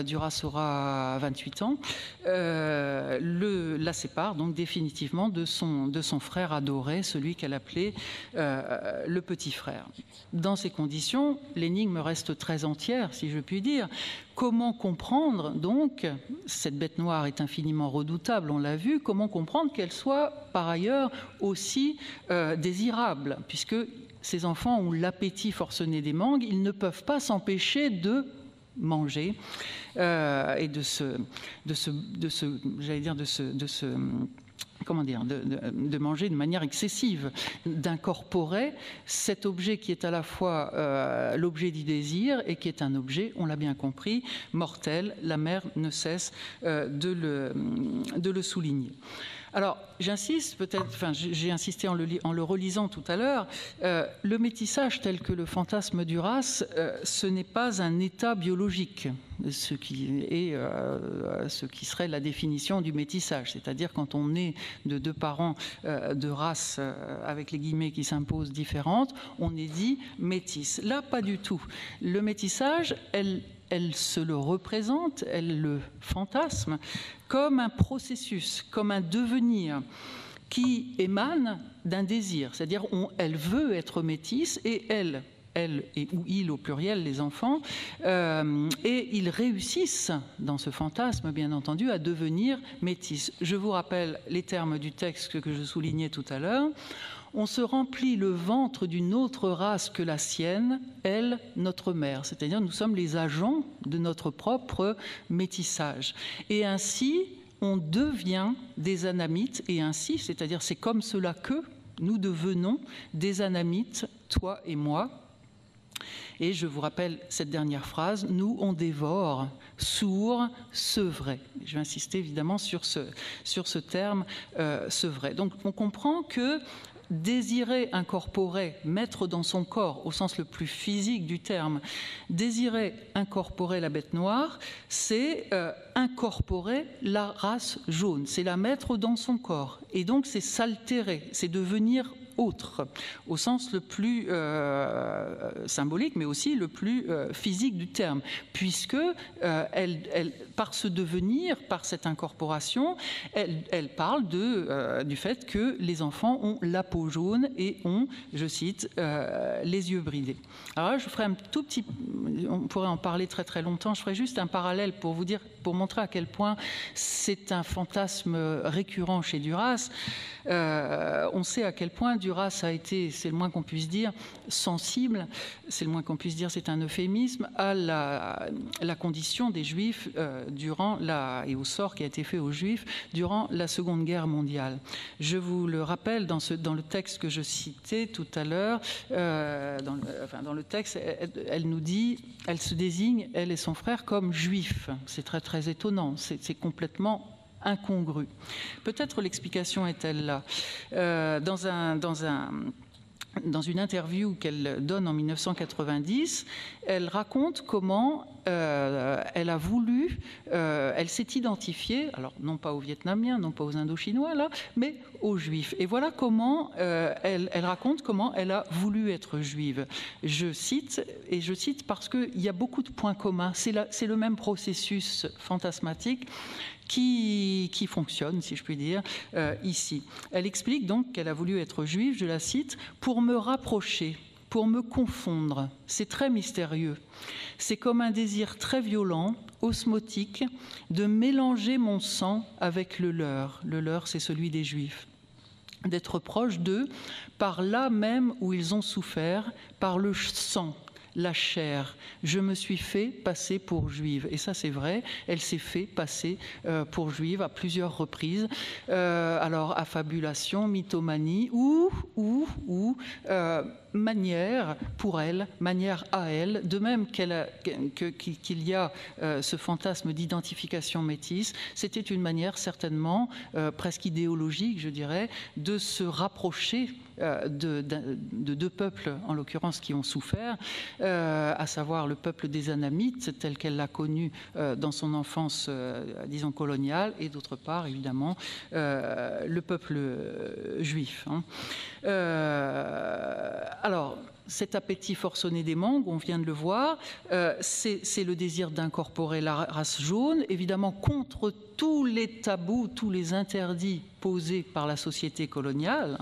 Duras aura 28 ans, la sépare donc définitivement de son frère adoré, celui qu'elle appelait le petit frère. Dans ces conditions, l'énigme reste très entière, si je puis dire. Comment comprendre, donc, cette bête noire est infiniment redoutable, on l'a vu, comment comprendre qu'elle soit, par ailleurs, aussi désirable, puisque ces enfants ont l'appétit forcené des mangues, ils ne peuvent pas s'empêcher de manger et de manger de manière excessive, d'incorporer cet objet qui est à la fois l'objet du désir et qui est un objet, on l'a bien compris, mortel. La mère ne cesse de le souligner. Alors, j'insiste peut-être, enfin, j'ai insisté en le relisant tout à l'heure, le métissage tel que le fantasme Duras, ce n'est pas un état biologique, ce qui serait la définition du métissage, c'est-à-dire quand on est de deux parents de race, avec les guillemets qui s'imposent, différentes, on est dit métis. Là, pas du tout. Le métissage, elle se le représente, elle le fantasme comme un processus, comme un devenir qui émane d'un désir. C'est-à-dire elle veut être métisse et elle ou il au pluriel, les enfants, et ils réussissent dans ce fantasme, bien entendu, à devenir métis. Je vous rappelle les termes du texte que je soulignais tout à l'heure. on se remplit le ventre d'une autre race que la sienne, elle, notre mère. C'est-à-dire nous sommes les agents de notre propre métissage. Et ainsi, on devient des anamites, et ainsi, c'est-à-dire c'est comme cela que nous devenons des anamites, toi et moi. Et je vous rappelle cette dernière phrase, nous on dévore, sourd, sevré. Je vais insister évidemment sur ce terme, sevré. Donc on comprend que désirer incorporer, mettre dans son corps, au sens le plus physique du terme, désirer incorporer la bête noire, c'est incorporer la race jaune, c'est la mettre dans son corps. Et donc c'est s'altérer, c'est devenir autre, au sens le plus symbolique, mais aussi le plus physique du terme, puisque par ce devenir, par cette incorporation, elle parle du fait que les enfants ont la peau jaune et ont, je cite, les yeux bridés. Alors là, je ferai un tout petit, on pourrait en parler très très longtemps, je ferai juste un parallèle pour vous dire, pour montrer à quel point c'est un fantasme récurrent chez Duras. On sait à quel point Duras a été, c'est le moins qu'on puisse dire, sensible, c'est le moins qu'on puisse dire, c'est un euphémisme, à la condition des Juifs et au sort qui a été fait aux Juifs durant la Seconde Guerre mondiale. Je vous le rappelle, dans le texte que je citais tout à l'heure, dans le texte, elle nous dit, elle se désigne, elle et son frère, comme juifs. C'est très très étonnant, c'est complètement incongru. Peut-être l'explication est-elle là. Dans une interview qu'elle donne en 1990, elle raconte comment elle a voulu, elle s'est identifiée, alors non pas aux Vietnamiens, non pas aux Indochinois là, mais aux Juifs. Et voilà comment elle raconte comment elle a voulu être juive. Je cite parce qu'il y a beaucoup de points communs. C'est le même processus fantasmatique qui fonctionne, si je puis dire, ici. Elle explique donc qu'elle a voulu être juive, je la cite, pour me rapprocher, pour me confondre. C'est très mystérieux. C'est comme un désir très violent, osmotique, de mélanger mon sang avec le leur. Le leur, c'est celui des Juifs. D'être proche d'eux par là même où ils ont souffert, par le sang, la chair. Je me suis fait passer pour juive. Et ça, c'est vrai, elle s'est fait passer pour juive à plusieurs reprises. Alors, affabulation, mythomanie ou manière pour elle, manière à elle, de même qu'il y a ce fantasme d'identification métisse, c'était une manière certainement presque idéologique, je dirais, de se rapprocher de deux peuples, en l'occurrence, qui ont souffert, à savoir le peuple des Anamites, tel qu'elle l'a connu dans son enfance, disons, coloniale, et d'autre part, évidemment, le peuple juif. Alors, cet appétit forcené des mangues, on vient de le voir, c'est le désir d'incorporer la race jaune, évidemment contre tous les tabous, tous les interdits posés par la société coloniale,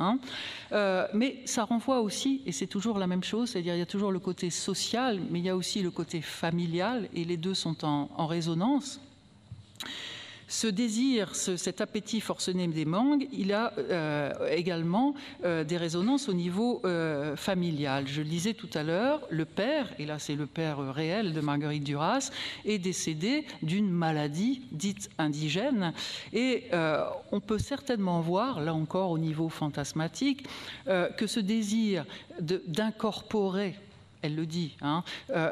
mais ça renvoie aussi, et c'est toujours la même chose, c'est-à-dire il y a toujours le côté social, mais il y a aussi le côté familial, et les deux sont en résonance. Ce désir, cet appétit forcené des mangues, il a également des résonances au niveau familial. Je le disais tout à l'heure, le père, et là c'est le père réel de Marguerite Duras, est décédé d'une maladie dite indigène. Et on peut certainement voir, là encore au niveau fantasmatique, que ce désir d'incorporer, elle le dit,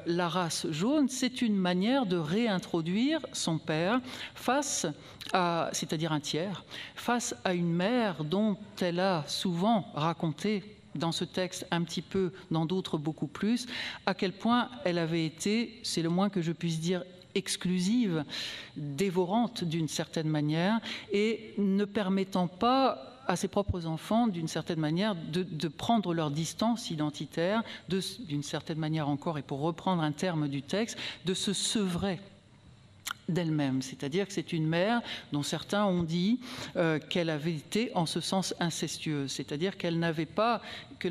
la race jaune, c'est une manière de réintroduire son père face à, c'est-à-dire un tiers, face à une mère dont elle a souvent raconté dans ce texte un petit peu, dans d'autres beaucoup plus, à quel point elle avait été, c'est le moins que je puisse dire, exclusive, dévorante d'une certaine manière, et ne permettant pas à ses propres enfants, d'une certaine manière, de prendre leur distance identitaire, d'une certaine manière encore, et pour reprendre un terme du texte, de se sevrer d'elle-même, c'est-à-dire que c'est une mère dont certains ont dit qu'elle avait été en ce sens incestueuse, c'est-à-dire qu'elle n'avait pas que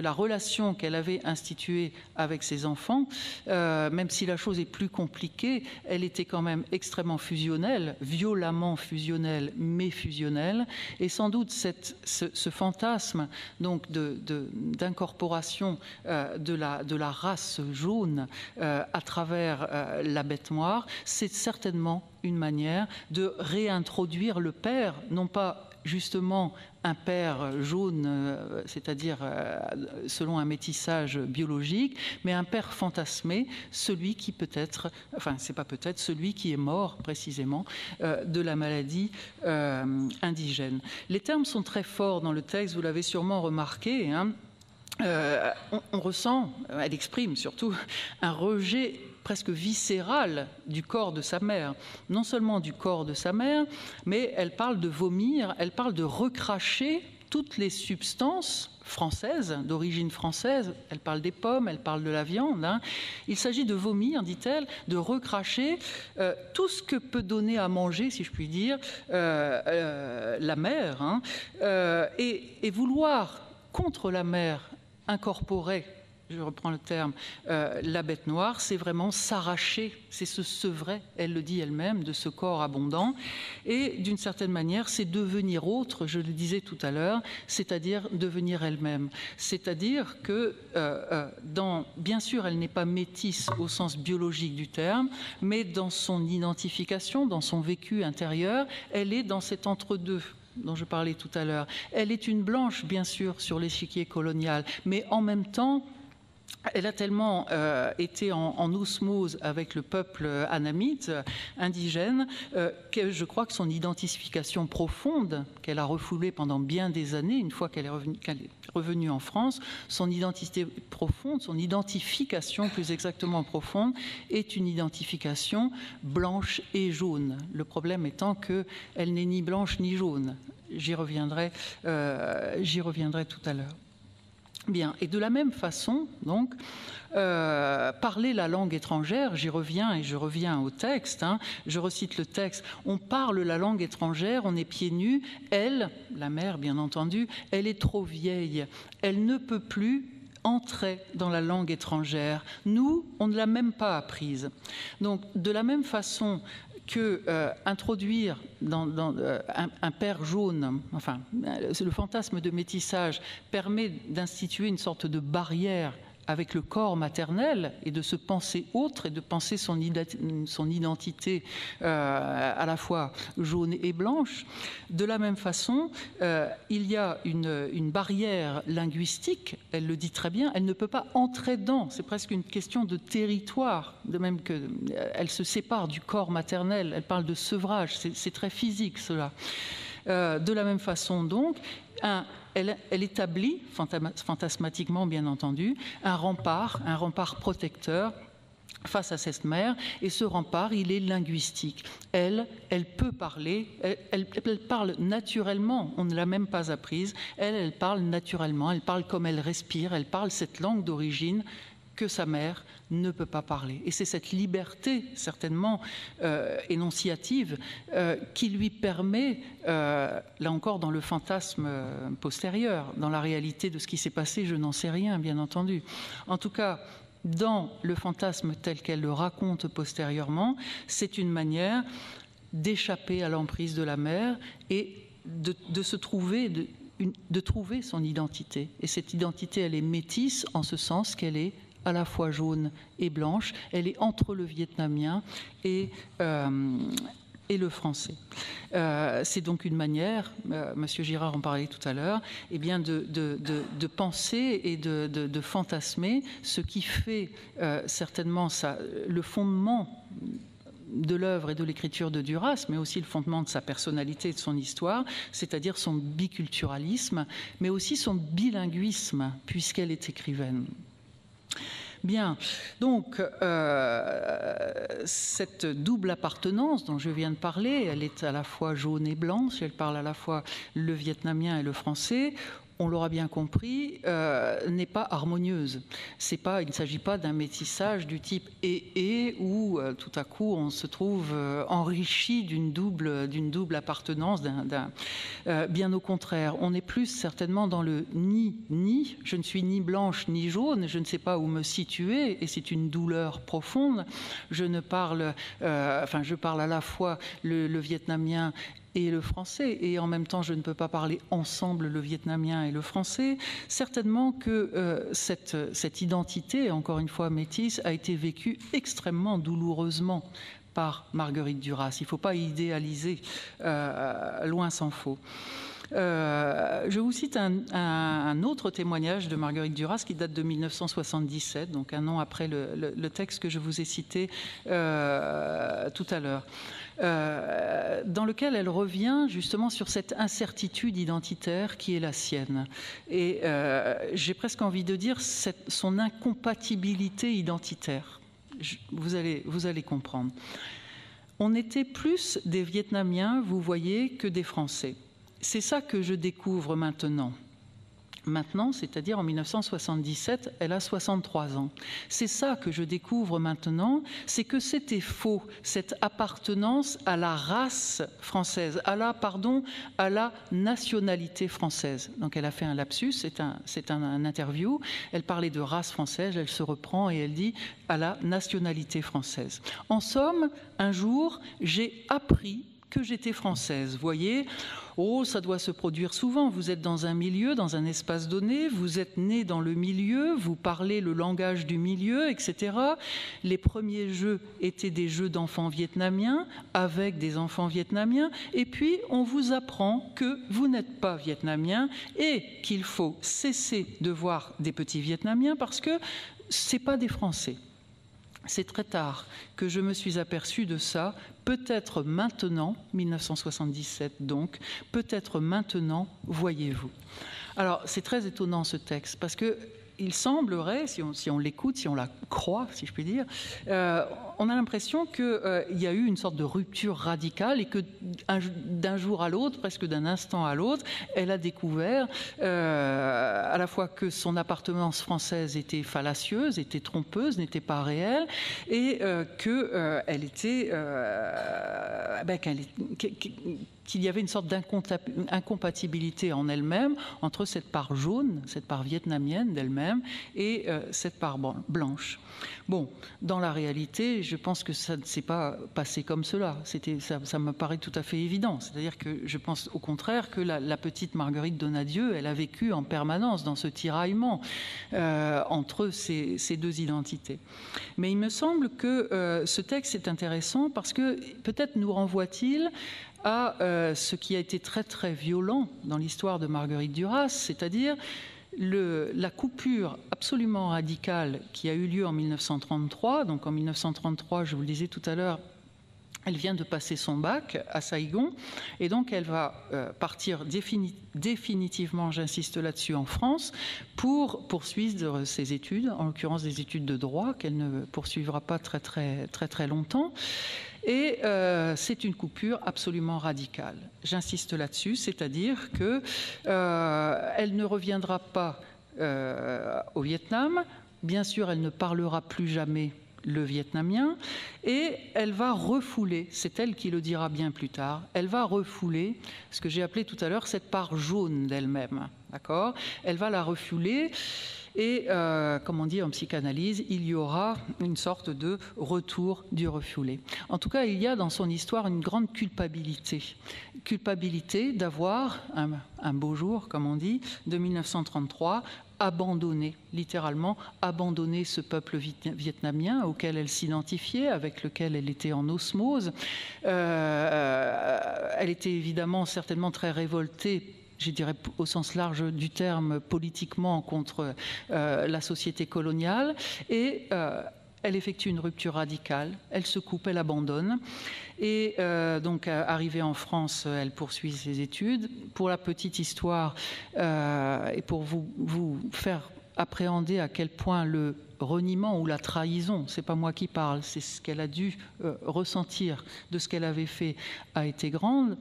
la relation qu'elle avait instituée avec ses enfants, même si la chose est plus compliquée, elle était quand même extrêmement fusionnelle, violemment fusionnelle, mais fusionnelle, et sans doute ce fantasme donc d'incorporation de la race jaune à travers la bête noire, c'est certainement une manière de réintroduire le père, non pas justement un père jaune, c'est-à-dire selon un métissage biologique, mais un père fantasmé, celui qui peut-être, enfin c'est pas peut-être, celui qui est mort précisément de la maladie indigène. Les termes sont très forts dans le texte, vous l'avez sûrement remarqué, hein. On ressent, elle exprime surtout un rejet presque viscérale du corps de sa mère. Non seulement du corps de sa mère, mais elle parle de vomir, elle parle de recracher toutes les substances françaises, d'origine française. Elle parle des pommes, elle parle de la viande. Hein. Il s'agit de vomir, dit-elle, de recracher tout ce que peut donner à manger, si je puis dire, la mère. Hein. Et vouloir, contre la mère, incorporer, je reprends le terme, la bête noire, c'est vraiment s'arracher, c'est se sevrer, elle le dit elle-même, de ce corps abondant. Et d'une certaine manière, c'est devenir autre, je le disais tout à l'heure, c'est-à-dire devenir elle-même. C'est-à-dire que, bien sûr, elle n'est pas métisse au sens biologique du terme, mais dans son identification, dans son vécu intérieur, elle est dans cet entre-deux dont je parlais tout à l'heure. Elle est une blanche, bien sûr, sur l'échiquier colonial, mais en même temps, elle a tellement été en osmose avec le peuple annamite, indigène, que je crois que son identification profonde, qu'elle a refoulée pendant bien des années, une fois qu'elle est revenue en France, son identité profonde, son identification plus exactement profonde, est une identification blanche et jaune. Le problème étant qu'elle n'est ni blanche ni jaune. J'y reviendrai tout à l'heure. Bien, et de la même façon, donc, parler la langue étrangère, j'y reviens et je reviens au texte, hein, je recite le texte, on parle la langue étrangère, on est pieds nus, elle, la mère bien entendu, elle est trop vieille, elle ne peut plus entrer dans la langue étrangère. Nous, on ne l'a même pas apprise. Donc, de la même façon que introduire dans un père jaune, enfin, le fantasme de métissage permet d'instituer une sorte de barrière avec le corps maternel et de se penser autre et de penser son identité à la fois jaune et blanche. De la même façon, il y a une barrière linguistique, elle le dit très bien, elle ne peut pas entrer dans, c'est presque une question de territoire, de même qu'elle se sépare du corps maternel, elle parle de sevrage, c'est très physique cela. De la même façon donc, elle établit, fantasmatiquement bien entendu, un rempart protecteur face à cette mère, et ce rempart, il est linguistique. Elle peut parler, elle parle naturellement, on ne l'a même pas apprise, elle parle naturellement, elle parle comme elle respire, elle parle cette langue d'origine que sa mère ne peut pas parler. Et c'est cette liberté, certainement énonciative, qui lui permet, là encore dans le fantasme postérieur, dans la réalité de ce qui s'est passé, je n'en sais rien, bien entendu. En tout cas, dans le fantasme tel qu'elle le raconte postérieurement, c'est une manière d'échapper à l'emprise de la mère et de se trouver, de trouver son identité. Et cette identité, elle est métisse en ce sens qu'elle est à la fois jaune et blanche. Elle est entre le vietnamien et le français. C'est donc une manière, Monsieur Girard en parlait tout à l'heure, eh bien de penser et de fantasmer ce qui fait certainement le fondement de l'œuvre et de l'écriture de Duras, mais aussi le fondement de sa personnalité et de son histoire, c'est-à-dire son biculturalisme, mais aussi son bilinguisme, puisqu'elle est écrivaine. Bien, donc cette double appartenance dont je viens de parler, elle est à la fois jaune et blanche, elle parle à la fois le vietnamien et le français. on l'aura bien compris, n'est pas harmonieuse. Il ne s'agit pas d'un métissage du type et où tout à coup on se trouve enrichi d'une double appartenance. Bien au contraire, on est plus certainement dans le ni. Je ne suis ni blanche ni jaune, je ne sais pas où me situer et c'est une douleur profonde. Je parle à la fois le vietnamien et le français, et en même temps je ne peux pas parler ensemble le vietnamien et le français. Certainement que cette identité, encore une fois métisse, a été vécue extrêmement douloureusement par Marguerite Duras. Il ne faut pas idéaliser, loin s'en faut. Je vous cite un autre témoignage de Marguerite Duras qui date de 1977, donc un an après le texte que je vous ai cité tout à l'heure, dans lequel elle revient justement sur cette incertitude identitaire qui est la sienne. Et j'ai presque envie de dire son incompatibilité identitaire. Vous allez comprendre. On était plus des Vietnamiens, vous voyez, que des Français. C'est ça que je découvre maintenant. Maintenant, c'est-à-dire en 1977, elle a 63 ans. C'est ça que je découvre maintenant, c'est que c'était faux, cette appartenance à la race française, à la nationalité française. Donc elle a fait un lapsus, c'est un interview, elle parlait de race française, elle se reprend et elle dit à la nationalité française. En somme, un jour, j'ai appris que j'étais française. Vous voyez, ça doit se produire souvent. Vous êtes dans un milieu, dans un espace donné, vous êtes né dans le milieu, vous parlez le langage du milieu, etc. Les premiers jeux étaient des jeux d'enfants vietnamiens, avec des enfants vietnamiens, et puis on vous apprend que vous n'êtes pas vietnamien et qu'il faut cesser de voir des petits Vietnamiens parce que ce n'est pas des Français. C'est très tard que je me suis aperçu de ça, peut-être maintenant, 1977 donc, peut-être maintenant, voyez-vous. Alors, c'est très étonnant ce texte, parce que il semblerait, si on l'écoute, si on la croit, si je puis dire, on a l'impression qu'il y a eu une sorte de rupture radicale et que d'un jour à l'autre, presque d'un instant à l'autre, elle a découvert à la fois que son appartenance française était fallacieuse, était trompeuse, n'était pas réelle, et qu'il y avait une sorte d'incompatibilité en elle-même entre cette part jaune, cette part vietnamienne d'elle-même et cette part blanche. Bon, dans la réalité, je pense que ça ne s'est pas passé comme cela. Ça me paraît tout à fait évident. C'est-à-dire que je pense au contraire que la petite Marguerite Donadieu, elle a vécu en permanence dans ce tiraillement entre ces deux identités. Mais il me semble que ce texte est intéressant parce que peut-être nous renvoie-t-il à ce qui a été très très violent dans l'histoire de Marguerite Duras, c'est-à-dire la coupure absolument radicale qui a eu lieu en 1933. Donc en 1933, je vous le disais tout à l'heure, elle vient de passer son bac à Saïgon et donc elle va partir définitivement, j'insiste là-dessus, en France pour poursuivre ses études, en l'occurrence des études de droit qu'elle ne poursuivra pas très longtemps. Et c'est une coupure absolument radicale. J'insiste là-dessus, c'est-à-dire qu'elle ne reviendra pas au Vietnam. Bien sûr, elle ne parlera plus jamais le vietnamien, et elle va refouler, c'est elle qui le dira bien plus tard, elle va refouler ce que j'ai appelé tout à l'heure cette part jaune d'elle-même, d'accord ? Elle va la refouler, et comme on dit en psychanalyse, il y aura une sorte de retour du refoulé. En tout cas, il y a dans son histoire une grande culpabilité d'avoir, un beau jour, comme on dit, de 1933, littéralement abandonné ce peuple vietnamien auquel elle s'identifiait, avec lequel elle était en osmose. Elle était évidemment certainement très révoltée, je dirais au sens large du terme, politiquement contre la société coloniale, et elle effectue une rupture radicale, elle se coupe, elle abandonne, et donc arrivée en France, elle poursuit ses études. Pour la petite histoire, et pour vous faire appréhender à quel point le reniement ou la trahison, c'est pas moi qui parle, c'est ce qu'elle a dû ressentir de ce qu'elle avait fait, a été grande.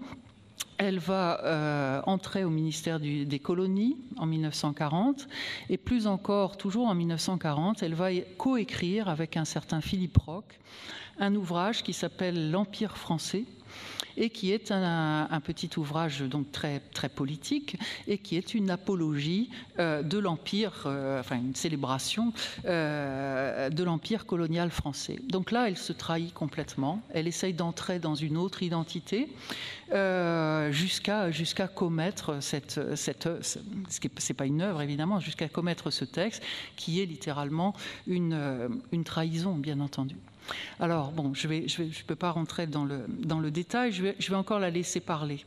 Elle va entrer au ministère des colonies en 1940 et plus encore, toujours en 1940, elle va coécrire avec un certain Philippe Roch un ouvrage qui s'appelle L'Empire français et qui est un petit ouvrage donc très, très politique et qui est une apologie de l'Empire, enfin une célébration de l'Empire colonial français. Donc là, elle se trahit complètement, elle essaye d'entrer dans une autre identité jusqu'à commettre c'est pas une œuvre évidemment, jusqu'à commettre ce texte qui est littéralement une trahison, bien entendu. Alors, bon, je peux pas rentrer dans le détail, je vais encore la laisser parler.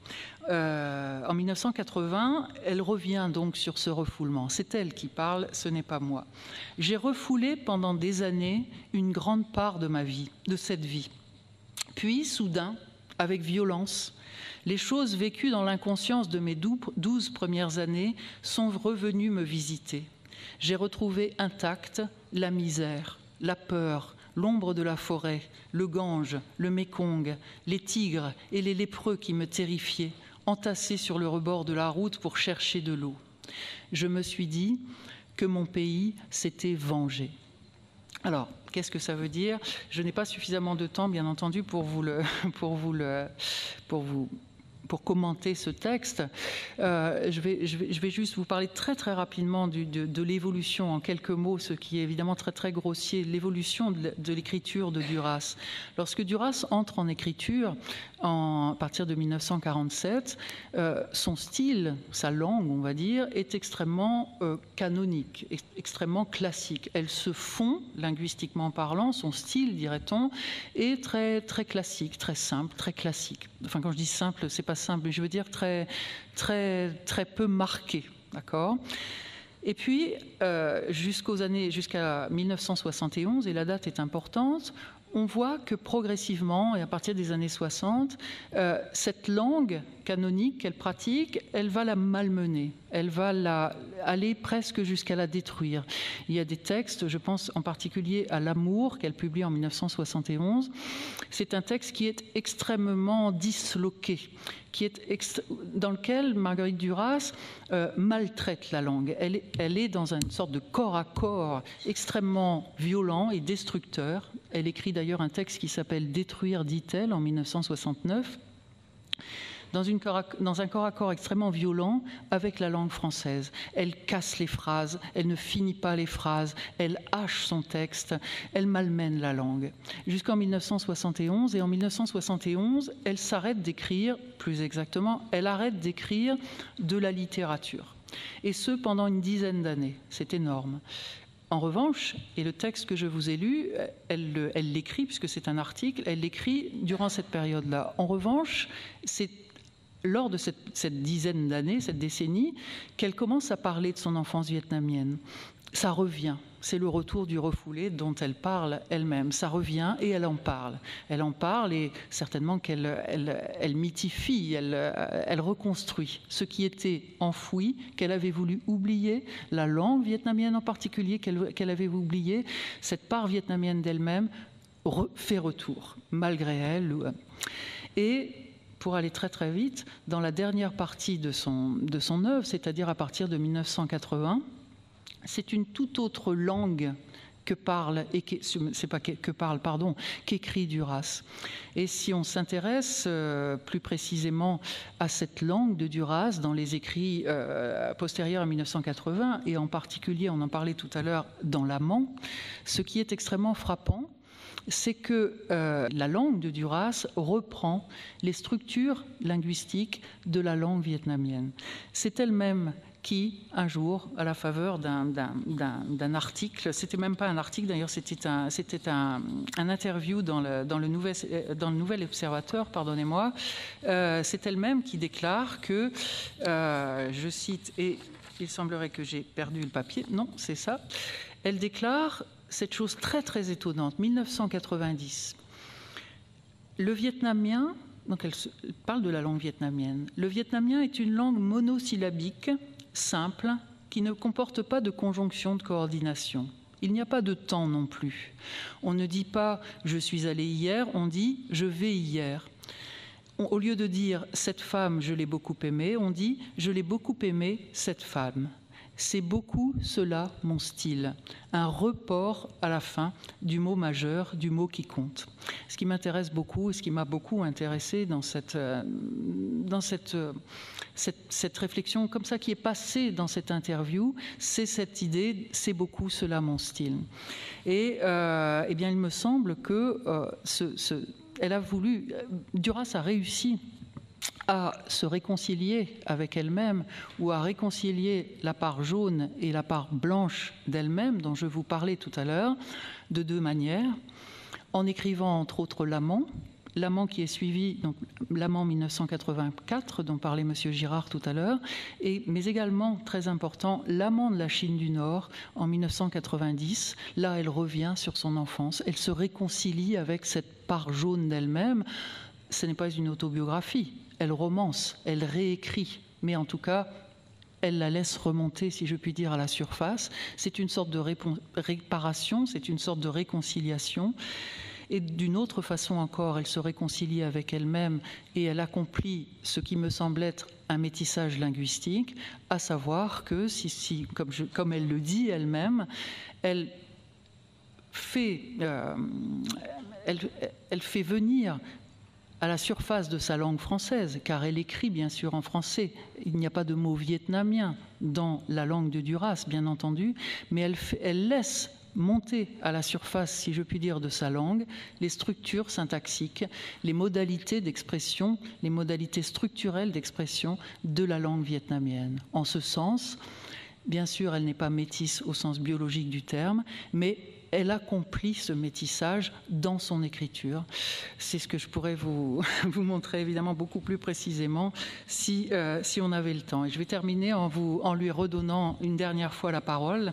En 1980, elle revient donc sur ce refoulement. C'est elle qui parle, ce n'est pas moi. J'ai refoulé pendant des années une grande part de ma vie, de cette vie. Puis, soudain, avec violence, les choses vécues dans l'inconscience de mes 12 premières années sont revenues me visiter. J'ai retrouvé intacte la misère, la peur, l'ombre de la forêt, le Gange, le Mékong, les tigres et les lépreux qui me terrifiaient, entassés sur le rebord de la route pour chercher de l'eau. Je me suis dit que mon pays s'était vengé. Alors, qu'est-ce que ça veut dire? Je n'ai pas suffisamment de temps, bien entendu, pour commenter ce texte. Je vais juste vous parler très très rapidement de l'évolution, en quelques mots, ce qui est évidemment très très grossier, l'évolution de l'écriture de Duras. Lorsque Duras entre en écriture, à partir de 1947, son style, sa langue, on va dire, est extrêmement canonique, extrêmement classique. Elle se fond, linguistiquement parlant, son style, dirait-on, est très très classique, très simple, très classique. Enfin, quand je dis simple, c'est pas simple, je veux dire très, très, très peu marqué, d'accord? Et puis, jusqu'à 1971, et la date est importante, on voit que progressivement, et à partir des années 60, cette langue canonique qu'elle pratique, elle va la malmener, elle va aller presque jusqu'à la détruire. Il y a des textes, je pense en particulier à L'Amour, qu'elle publie en 1971. C'est un texte qui est extrêmement disloqué, dans lequel Marguerite Duras maltraite la langue. Elle est dans une sorte de corps à corps extrêmement violent et destructeur. Elle écrit d'ailleurs un texte qui s'appelle « Détruire », dit-elle, en 1969, dans un corps à corps extrêmement violent avec la langue française. Elle casse les phrases, elle ne finit pas les phrases, elle hache son texte, elle malmène la langue. Jusqu'en 1971, et en 1971, elle s'arrête d'écrire, plus exactement, elle arrête d'écrire de la littérature. Et ce, pendant une dizaine d'années. C'est énorme. En revanche, et le texte que je vous ai lu, elle l'écrit, puisque c'est un article, elle l'écrit durant cette période-là. En revanche, c'est lors de cette dizaine d'années, cette décennie, qu'elle commence à parler de son enfance vietnamienne. Ça revient, c'est le retour du refoulé dont elle parle elle-même. Ça revient et elle en parle. Elle en parle et certainement qu'elle mythifie, elle reconstruit ce qui était enfoui, qu'elle avait voulu oublier, la langue vietnamienne en particulier qu'elle avait oublié. Cette part vietnamienne d'elle-même fait retour, malgré elle. Et pour aller très très vite, dans la dernière partie de son œuvre, c'est-à-dire à partir de 1980, c'est une toute autre langue qu'écrit Duras. Et si on s'intéresse plus précisément à cette langue de Duras dans les écrits postérieurs à 1980, et en particulier, on en parlait tout à l'heure, dans L'Amant, ce qui est extrêmement frappant, c'est que la langue de Duras reprend les structures linguistiques de la langue vietnamienne. C'est elle-même qui, un jour, à la faveur d'un article, c'était même pas un article d'ailleurs, c'était un interview dans le Nouvel Observateur, pardonnez-moi, c'est elle-même qui déclare que, je cite, et il semblerait que j'ai perdu le papier, non, c'est ça, elle déclare cette chose très très étonnante, 1990. Le vietnamien, donc elle parle de la langue vietnamienne, le vietnamien est une langue monosyllabique, simple, qui ne comporte pas de conjonction de coordination. Il n'y a pas de temps non plus. On ne dit pas « je suis allé hier », on dit « je vais hier ». au lieu de dire « cette femme, je l'ai beaucoup aimée », on dit « je l'ai beaucoup aimée, cette femme ». C'est beaucoup cela mon style, un report à la fin du mot majeur, du mot qui compte. Ce qui m'intéresse beaucoup, ce qui m'a beaucoup intéressé dans cette réflexion comme ça qui est passée dans cette interview, c'est cette idée, c'est beaucoup cela mon style. Et eh bien, il me semble que elle a voulu, Duras a réussi à se réconcilier avec elle-même ou à réconcilier la part jaune et la part blanche d'elle-même dont je vous parlais tout à l'heure de deux manières, en écrivant entre autres L'amant qui est suivi, donc l'amant 1984 dont parlait M. Girard tout à l'heure, mais également, très important, l'amant de la Chine du Nord en 1990. Là, elle revient sur son enfance, elle se réconcilie avec cette part jaune d'elle-même. Ce n'est pas une autobiographie, elle romance, elle réécrit, mais en tout cas, elle la laisse remonter, si je puis dire, à la surface. C'est une sorte de réparation, c'est une sorte de réconciliation. Et d'une autre façon encore, elle se réconcilie avec elle-même et elle accomplit ce qui me semble être un métissage linguistique, à savoir que, comme elle le dit elle-même, elle fait venir à la surface de sa langue française, car elle écrit bien sûr en français. Il n'y a pas de mot vietnamien dans la langue de Duras, bien entendu, mais elle laisse monter à la surface, si je puis dire, de sa langue, les structures syntaxiques, les modalités d'expression, les modalités structurelles d'expression de la langue vietnamienne. En ce sens, bien sûr, elle n'est pas métisse au sens biologique du terme, mais elle accomplit ce métissage dans son écriture. C'est ce que je pourrais vous montrer évidemment beaucoup plus précisément si on avait le temps. Et je vais terminer en lui redonnant une dernière fois la parole.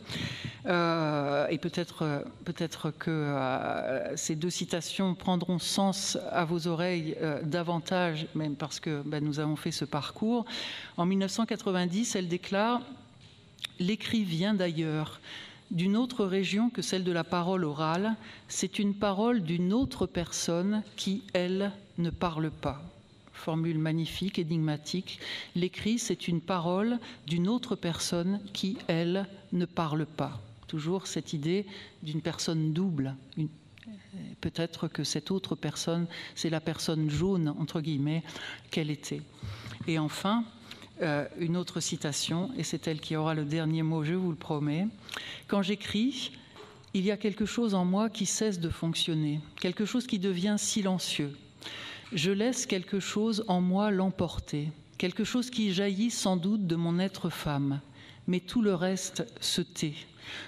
Et peut-être que ces deux citations prendront sens à vos oreilles davantage, même parce que nous avons fait ce parcours. En 1990, elle déclare « L'écrit vient d'ailleurs ». D'une autre région que celle de la parole orale, c'est une parole d'une autre personne qui, elle, ne parle pas. Formule magnifique, énigmatique. L'écrit, c'est une parole d'une autre personne qui, elle, ne parle pas. Toujours cette idée d'une personne double. Peut-être que cette autre personne, c'est la personne jaune, entre guillemets, qu'elle était. Et enfin, une autre citation, et c'est elle qui aura le dernier mot, je vous le promets. Quand j'écris, il y a quelque chose en moi qui cesse de fonctionner, quelque chose qui devient silencieux. Je laisse quelque chose en moi l'emporter, quelque chose qui jaillit sans doute de mon être femme, mais tout le reste se tait.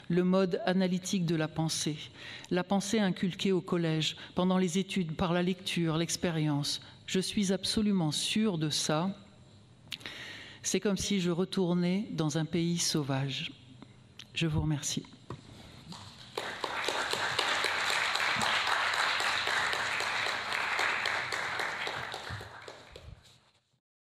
Le mode analytique de la pensée inculquée au collège, pendant les études, par la lecture, l'expérience. Je suis absolument sûre de ça. C'est comme si je retournais dans un pays sauvage. Je vous remercie.